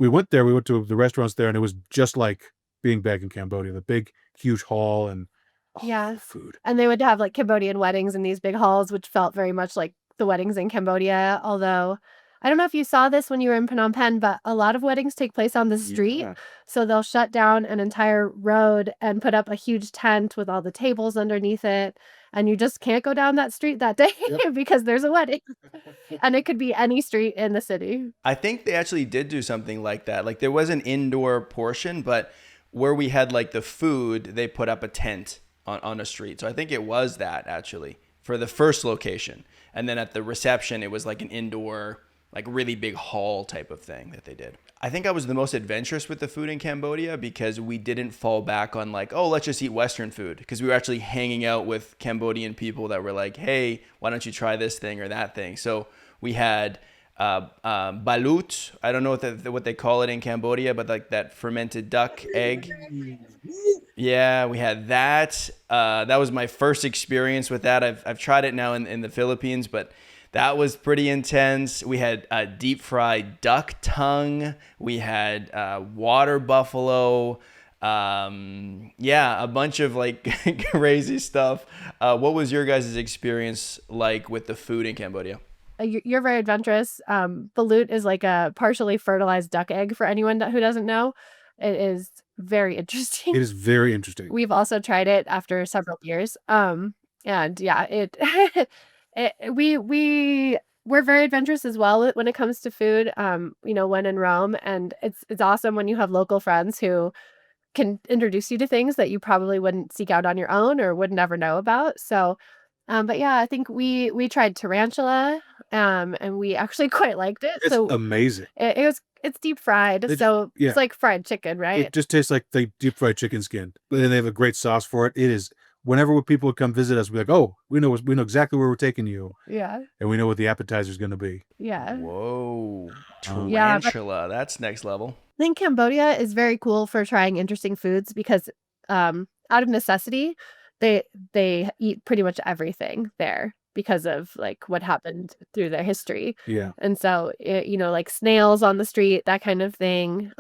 went there, we went to the restaurants there, and it was just like being back in Cambodia, the big, huge hall and Yeah. the food. And they would have like Cambodian weddings in these big halls, which felt very much like the weddings in Cambodia. Although I don't know if you saw this when you were in Phnom Penh, but a lot of weddings take place on the street. Yeah. So they'll shut down an entire road and put up a huge tent with all the tables underneath it. And you just can't go down that street that day because there's a wedding. And it could be any street in the city. I think they actually did do something like that. Like there was an indoor portion, but where we had like the food, they put up a tent on a street. So I think it was that actually for the first location. And then at the reception, it was like an indoor, like really big hall type of thing that they did. I think I was the most adventurous with the food in Cambodia because we didn't fall back on like, oh, let's just eat Western food. Because we were actually hanging out with Cambodian people that were like, hey, why don't you try this thing or that thing? So we had balut. I don't know what they call it in Cambodia, but like that fermented duck egg. Yeah, we had that. That was my first experience with that. I've tried it now in the Philippines, but that was pretty intense. We had deep fried duck tongue. We had water buffalo. Yeah, a bunch of like crazy stuff. What was your guys' experience like with the food in Cambodia? You're very adventurous. Balut is like a partially fertilized duck egg for anyone who doesn't know. It is very interesting. It is very interesting. We've also tried it after several years. And yeah, it, we're very adventurous as well when it comes to food. When in Rome, and it's awesome when you have local friends who can introduce you to things that you probably wouldn't seek out on your own or would never know about. So, but yeah, I think we tried tarantula, and we actually quite liked it. It's So amazing. it's deep fried, so Yeah. it's like fried chicken, right? It just tastes like the deep fried chicken skin. And they have a great sauce for it. It is, whenever people would come visit us, we're like, oh, we know exactly where we're taking you. Yeah. And we know what the appetizer is going to be. Yeah. Whoa. Yeah, but Tarantula. That's next level. I think Cambodia is very cool for trying interesting foods because out of necessity, they eat pretty much everything there because of like what happened through their history. Yeah. And so like snails on the street, that kind of thing.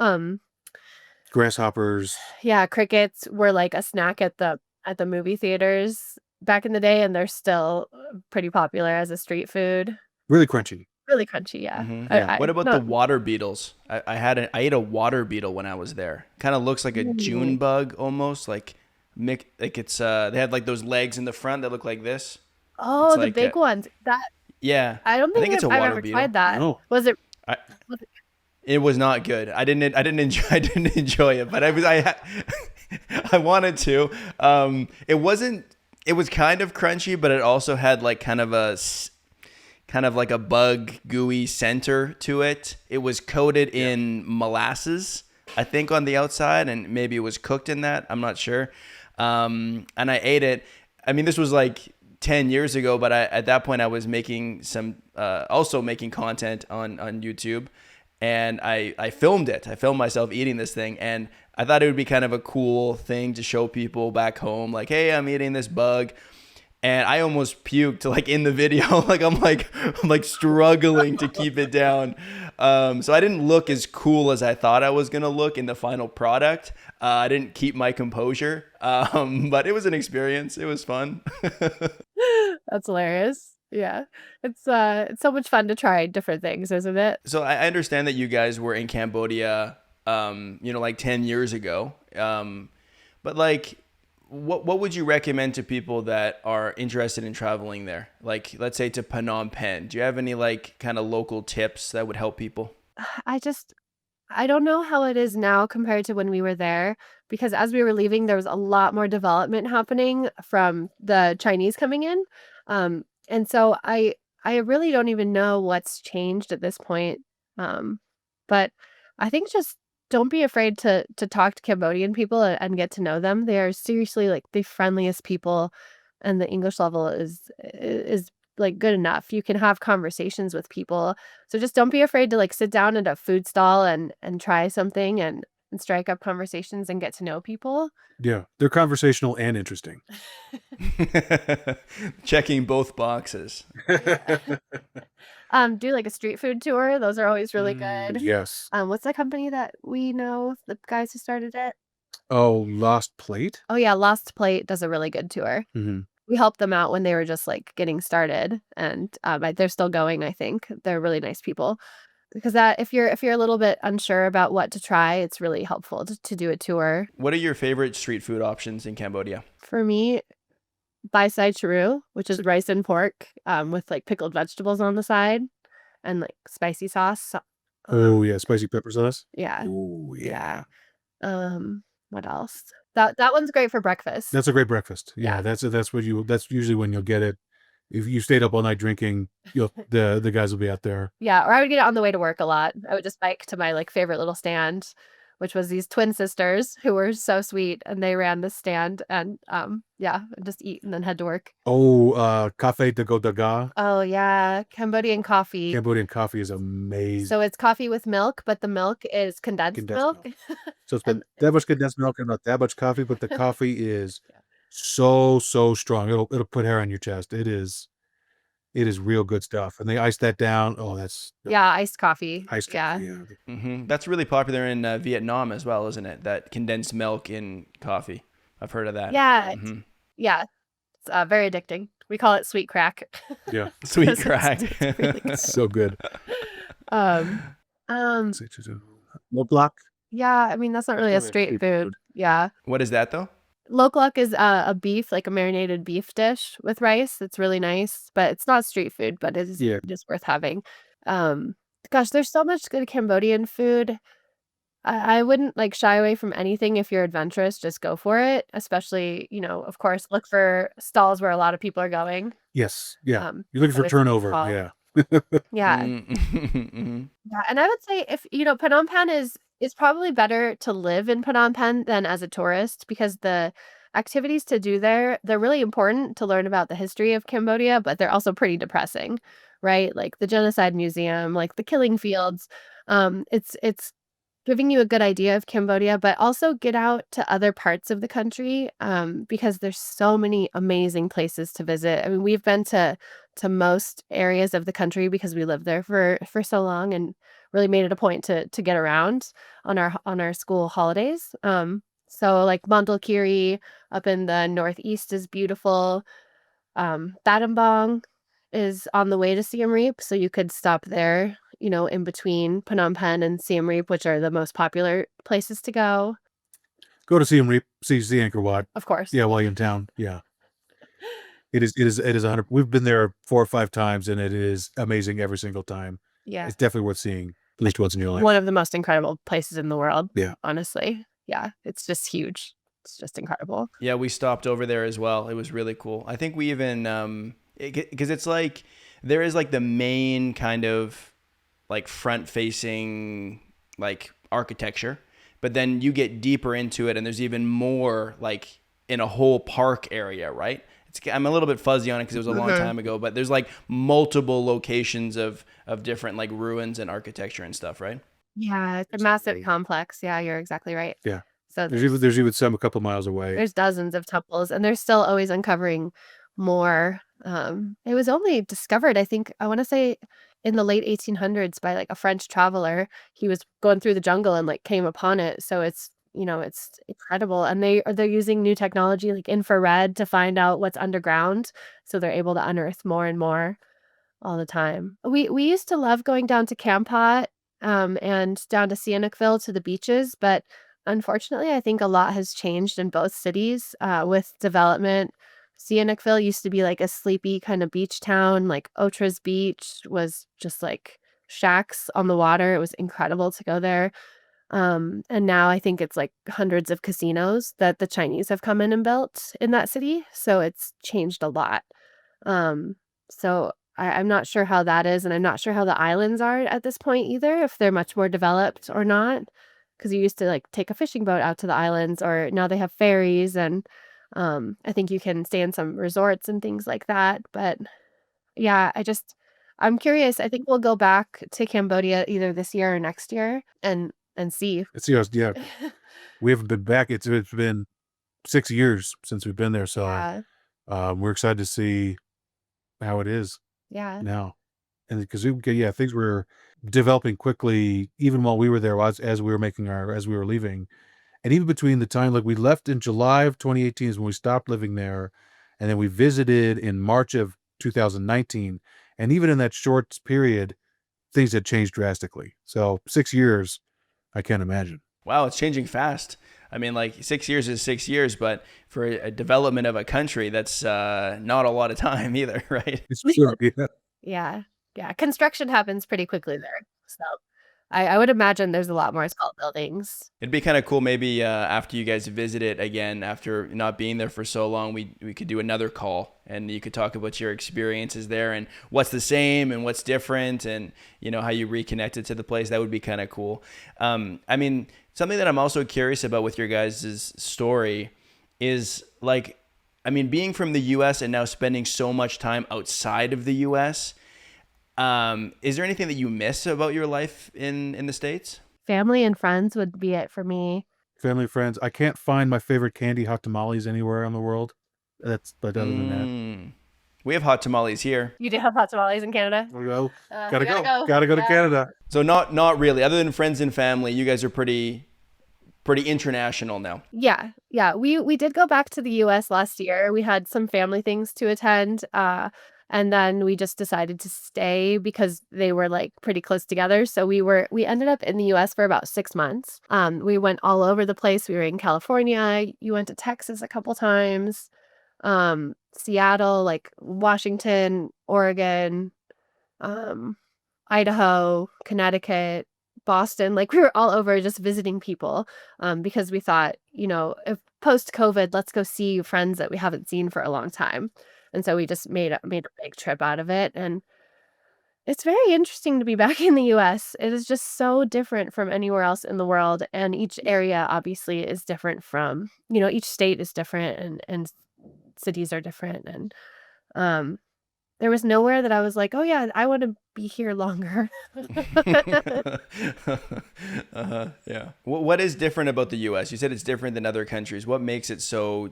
Grasshoppers. Yeah, crickets were like a snack at the movie theaters back in the day, and they're still pretty popular as a street food. Really crunchy. Really crunchy, yeah. Yeah. What about the water beetles? I ate a water beetle when I was there. Kind of looks like a June bug almost, like it's they had like those legs in the front that look like this. Oh, It's the like big ones. That Yeah. I don't think it's a I've water ever beetle. tried that. No. Was it? It was not good. I didn't enjoy it, but I wanted to. It wasn't. It was kind of crunchy, but it also had like kind of like a bug gooey center to it. It was coated in molasses, I think, on the outside, and maybe it was cooked in that. I'm not sure. And I ate it. I mean, this was like 10 years ago, but at that point I was making also making content on YouTube, and I filmed it. I filmed myself eating this thing, and I thought it would be kind of a cool thing to show people back home, like, hey, I'm eating this bug. And I almost puked like in the video. I'm like struggling to keep it down. So I didn't look as cool as I thought I was going to look in the final product. I didn't keep my composure. But it was an experience. It was fun. That's hilarious. Yeah. It's so much fun to try different things, isn't it? So I understand that you guys were in Cambodia, like 10 years ago. But like, what would you recommend to people that are interested in traveling there? Like, let's say to Phnom Penh. Do you have any like kind of local tips that would help people? I don't know how it is now compared to when we were there, because as we were leaving, there was a lot more development happening from the Chinese coming in. And so I really don't even know what's changed at this point. But I think just don't be afraid to talk to Cambodian people and get to know them. They are seriously like the friendliest people, and the English level is like good enough. You can have conversations with people. So just don't be afraid to like sit down at a food stall and try something and strike up conversations and get to know people. Yeah, they're conversational and interesting. Checking both boxes. Do like a street food tour. Those are always really good. Yes. What's the company that we know, the guys who started it? Oh, Lost Plate? Oh yeah, Lost Plate does a really good tour. Mm-hmm. We helped them out when they were just like getting started, and they're still going. I think they're really nice people, because that if you're a little bit unsure about what to try, it's really helpful to do a tour. What are your favorite street food options in Cambodia? For me, Bai Sai Charu, which is rice and pork with like pickled vegetables on the side and like spicy sauce. Oh yeah, spicy pepper sauce. Yeah. Oh yeah. What else? That one's great for breakfast. That's a great breakfast. Yeah. Yeah, that's usually when you'll get it. If you stayed up all night drinking, the guys will be out there. Yeah, or I would get it on the way to work a lot. I would just bike to my like favorite little stand, which was these twin sisters who were so sweet, and they ran this stand, and just eat and then head to work. Oh, Cafe de Godaga. Oh yeah, Cambodian coffee. Cambodian coffee is amazing. So it's coffee with milk, but the milk is condensed milk. So it's been that much condensed milk and not that much coffee, but the coffee is so strong. It'll put hair on your chest. It is real good stuff. And they ice that down. Oh, that's iced coffee. Iced coffee. Yeah. Mm-hmm. That's really popular in Vietnam as well, isn't it? That condensed milk in coffee. I've heard of that. Yeah. Mm-hmm. It's very addicting. We call it sweet crack. Yeah. Sweet crack. It's really good. So good. Um, Low block. Yeah, I mean, that's not really a street food. Yeah. What is that though? Lokluk is a beef, like a marinated beef dish with rice. It's really nice, but it's not street food, but it is Yeah. just worth having. Um, Gosh, there's so much good Cambodian food. I wouldn't like shy away from anything if you're adventurous, just go for it. Especially, of course, look for stalls where a lot of people are going. Yes. Yeah. You're looking So for it's what you turnover. call- Yeah. Yeah. Mm-hmm. Yeah, and I would say if Phnom Penh is probably better to live in Phnom Penh than as a tourist because the activities to do there, they're really important to learn about the history of Cambodia, but they're also pretty depressing, right? Like the Genocide Museum, like the killing fields. It's giving you a good idea of Cambodia, but also get out to other parts of the country because there's so many amazing places to visit. I mean, we've been to most areas of the country because we lived there for so long and really made it a point to get around on our school holidays. So like Mondulkiri up in the northeast is beautiful. Battambang is on the way to Siem Reap, so you could stop there, in between Phnom Penh and Siem Reap, which are the most popular places to go. Go to Siem Reap, see Angkor Wat. Of course. Yeah, while you're in town. Yeah. It is 100. We've been there 4 or 5 times and it is amazing every single time. Yeah. It's definitely worth seeing at least once in your life. One of the most incredible places in the world. Yeah. Honestly. Yeah. It's just huge. It's just incredible. Yeah, we stopped over there as well. It was really cool. I think we even because it's like there is like the main kind of like front facing like architecture, but then you get deeper into it and there's even more like in a whole park area, right? I'm a little bit fuzzy on it because it was a long time ago, but there's like multiple locations of different like ruins and architecture and stuff, right? Yeah, it's a massive complex. Yeah, you're exactly right. Yeah. So There's even some a couple miles away. there's dozens of temples, and they're still always uncovering more. It was only discovered, I want to say, in the late 1800s by like a French traveler. He was going through the jungle and like came upon it. So it's incredible, and they're using new technology like infrared to find out what's underground. So they're able to unearth more and more all the time. We used to love going down to Kampot, and down to Sihanoukville to the beaches, but unfortunately, I think a lot has changed in both cities with development. Sihanoukville used to be like a sleepy kind of beach town. Like Otra's Beach was just like shacks on the water. It was incredible to go there. And now I think it's like hundreds of casinos that the Chinese have come in and built in that city. So it's changed a lot. So I'm not sure how that is, and I'm not sure how the islands are at this point either, if they're much more developed or not. Because you used to like take a fishing boat out to the islands, or now they have ferries, and I think you can stay in some resorts and things like that. But yeah, I'm curious. I think we'll go back to Cambodia either this year or next year and see. Yeah. We haven't been back. It's been 6 years since we've been there, so Yeah. we're excited to see how it is Yeah. now. And because things were developing quickly even while we were there as we were leaving. And even between the time like we left in July of 2018 is when we stopped living there, and then we visited in March of 2019, and even in that short period things had changed drastically. So 6 years, I can't imagine. Wow, it's changing fast. I mean, like 6 years is 6 years, but for a development of a country, that's not a lot of time either, right? It's true. Yeah. Yeah. Yeah. Construction happens pretty quickly there. So I would imagine there's a lot more tall buildings. It'd be kind of cool maybe after you guys visit it again, after not being there for so long, we could do another call and you could talk about your experiences there and what's the same and what's different and, how you reconnected to the place. That would be kind of cool. I mean, something that I'm also curious about with your guys' story is like, I mean, being from the U.S. and now spending so much time outside of the U.S., is there anything that you miss about your life in the States? Family and friends would be it for me. Family, friends. I can't find my favorite candy, hot tamales, anywhere in the world. But other than that, we have hot tamales here. You do have hot tamales in Canada? we go. Gotta Gotta go to Canada. So not really. Other than friends and family, you guys are pretty international now. Yeah. Yeah. We did go back to the US last year. We had some family things to attend. And then we just decided to stay because they were like pretty close together. So we ended up in the US for about 6 months. We went all over the place. We were in California. You went to Texas a couple times, Seattle, like Washington, Oregon, um, Idaho, Connecticut, Boston. Like we were all over just visiting people, because we thought, if post COVID, let's go see friends that we haven't seen for a long time. And so we just made a big trip out of it. And it's very interesting to be back in the US. It is just so different from anywhere else in the world. And each area obviously is different from, each state is different, and cities are different. And um there was nowhere that I was like, "Oh, yeah, I wanna be here longer." Yeah. What is different about the U.S.? You said it's different than other countries. What makes it so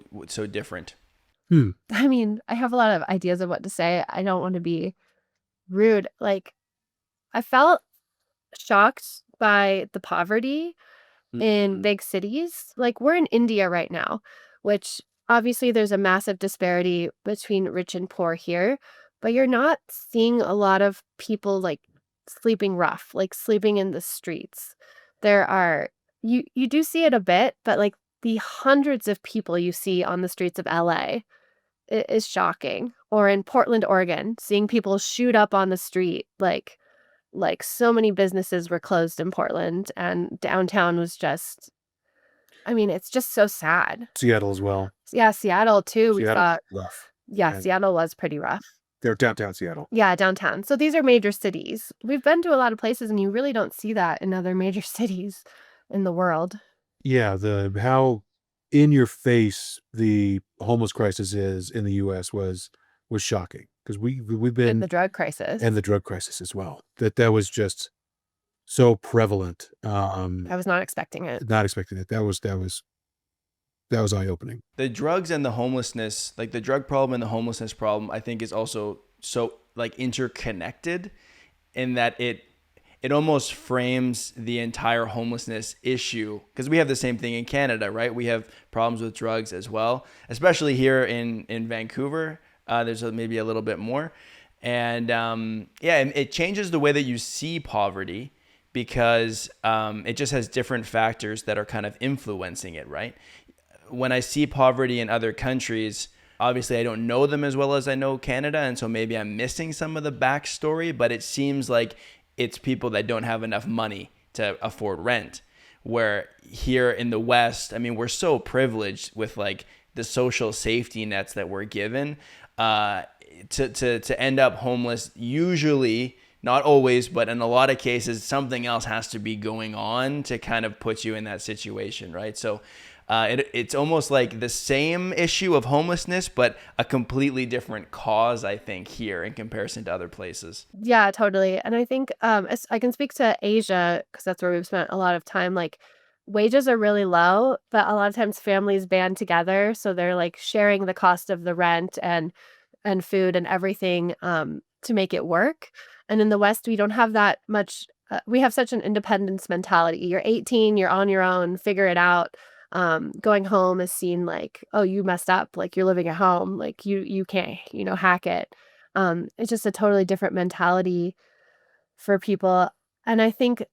different? I mean, I have a lot of ideas of what to say. I don't wanna be rude. Like, I felt shocked by the poverty in big cities. Like, we're in India right now, which obviously there's a massive disparity between rich and poor here, but you're not seeing a lot of people like sleeping rough, like sleeping in the streets. There are you do see it a bit, but like the hundreds of people you see on the streets of LA is shocking. Or in Portland, Oregon, seeing people shoot up on the street like so many businesses were closed in Portland, and downtown was just, I mean, it's just so sad. Seattle as well. Yeah, Seattle too, we Seattle, saw. rough. Yeah, And Seattle was pretty rough. they're downtown Seattle. Yeah, downtown. So these are major cities. We've been to a lot of places, and you really don't see that in other major cities in the world. Yeah, the how in your face the homeless crisis is in the US was shocking, because we've And been, the drug crisis. and the drug crisis as well. That was just so prevalent. I was not expecting it. Not expecting it. That was eye-opening. The drugs and the homelessness, like the drug problem and the homelessness problem, I think is also so like interconnected in that it almost frames the entire homelessness issue, because we have the same thing in Canada, right? We have problems with drugs as well, especially here in Vancouver. There's maybe a little bit more. And it changes the way that you see poverty, because it just has different factors that are kind of influencing it, right? When I see poverty in other countries, obviously I don't know them as well as I know Canada, and so maybe I'm missing some of the backstory, but it seems like it's people that don't have enough money to afford rent. Where here in the West, I mean, we're so privileged with like the social safety nets that we're given, to end up homeless, usually, not always, but in a lot of cases, something else has to be going on to kind of put you in that situation, right? So it's almost like the same issue of homelessness, but a completely different cause, I think, here in comparison to other places. Yeah, totally. And I think I can speak to Asia because that's where we've spent a lot of time. Like, wages are really low, but a lot of times families band together, so they're like sharing the cost of the rent and food and everything, to make it work. And in the West, we don't have that much. We have such an independence mentality. You're 18, you're on your own, figure it out. Going home is seen like, oh, you messed up, like you're living at home, like you can't, hack it. It's just a totally different mentality for people. And I think,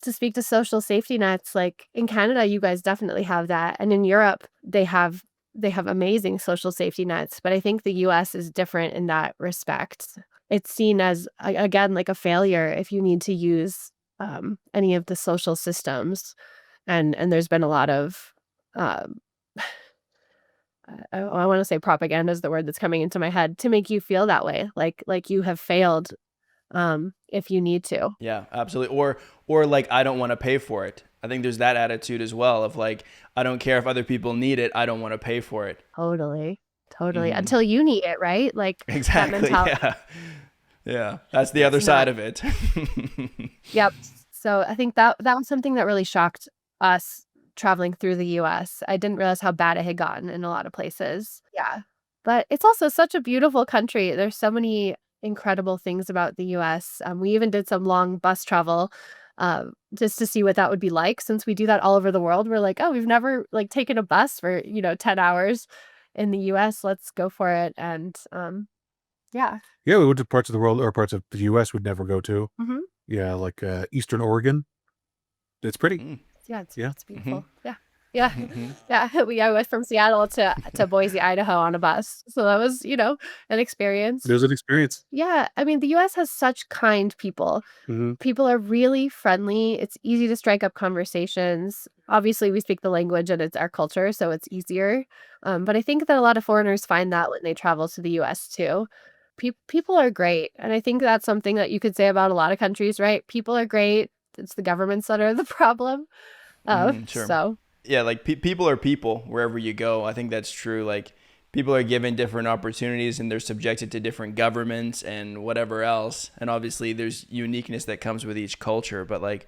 to speak to social safety nets, like in Canada, you guys definitely have that. And in Europe, they have amazing social safety nets. But I think the US is different in that respect. It's seen as, again, like a failure if you need to use any of the social systems. And there's been a lot of, um, I want to say propaganda is the word that's coming into my head, to make you feel that way, like you have failed, if you need to. Yeah, absolutely. Or like, I don't want to pay for it. I think there's that attitude as well of like, I don't care if other people need it. I don't want to pay for it. Totally. Totally. Mhm. Until you need it, right? Like that Exactly. mentality. Yeah. Yeah. That's the other It's side not. of it. Yep. So I think that was something that really shocked us traveling through the US. I didn't realize how bad it had gotten in a lot of places. Yeah. But it's also such a beautiful country. There's so many incredible things about the US. We even did some long bus travel, just to see what that would be like. Since we do that all over the world, we're like, oh, we've never like taken a bus for, 10 hours in the US. Let's go for it. And Yeah. Yeah, we went to parts of the world or parts of the U.S. we'd never go to. Hmm. Yeah, like Eastern Oregon. It's pretty. Mm. Yeah, Yeah. it's beautiful. Yeah. Yeah. Yeah. I went from Seattle to Boise, Idaho on a bus. So that was, an experience. It was an experience. Yeah. I mean, the US has such kind people. Hmm. People are really friendly. It's easy to strike up conversations. Obviously, we speak the language and it's our culture, so it's easier. But I think that a lot of foreigners find that when they travel to the US too. People are great. And I think that's something that you could say about a lot of countries, right? People are great. It's the governments that are the problem. Sure. So, Yeah, like people are people wherever you go. I think that's true. Like people are given different opportunities and they're subjected to different governments and whatever else. And obviously there's uniqueness that comes with each culture. But like,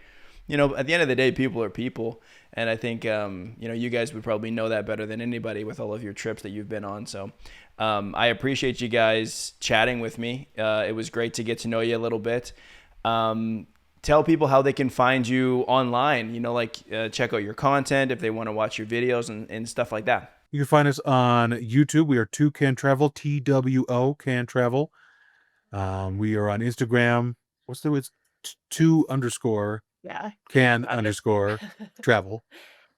at the end of the day, people are people. And I think, you guys would probably know that better than anybody with all of your trips that you've been on. So I appreciate you guys chatting with me. It was great to get to know you a little bit. Tell people how they can find you online, check out your content if they want to watch your videos and stuff like that. You can find us on YouTube. We are Two Can Travel, TWO Can Travel. We are on Instagram. It's two underscore yeah. can underscore travel.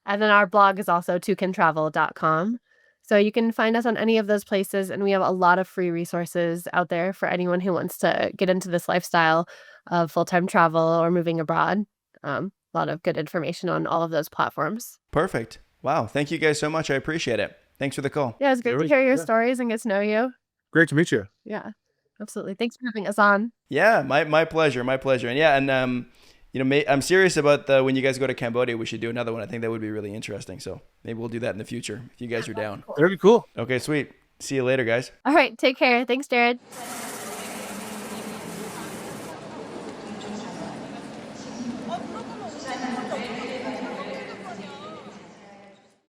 And then our blog is also twocantravel.com. So you can find us on any of those places. And we have a lot of free resources out there for anyone who wants to get into this lifestyle of full-time travel or moving abroad. A lot of good information on all of those platforms. Perfect. Wow. Thank you guys so much. I appreciate it. Thanks for the call. Yeah, it was great to hear your stories and get to know you. Great to meet you. Yeah, absolutely. Thanks for having us on. Yeah, my pleasure. My pleasure. And yeah, and I'm serious about when you guys go to Cambodia, we should do another one. I think that would be really interesting. So maybe we'll do that in the future if you guys are down. That'd be cool. Okay, sweet. See you later, guys. All right, take care. Thanks, Jared.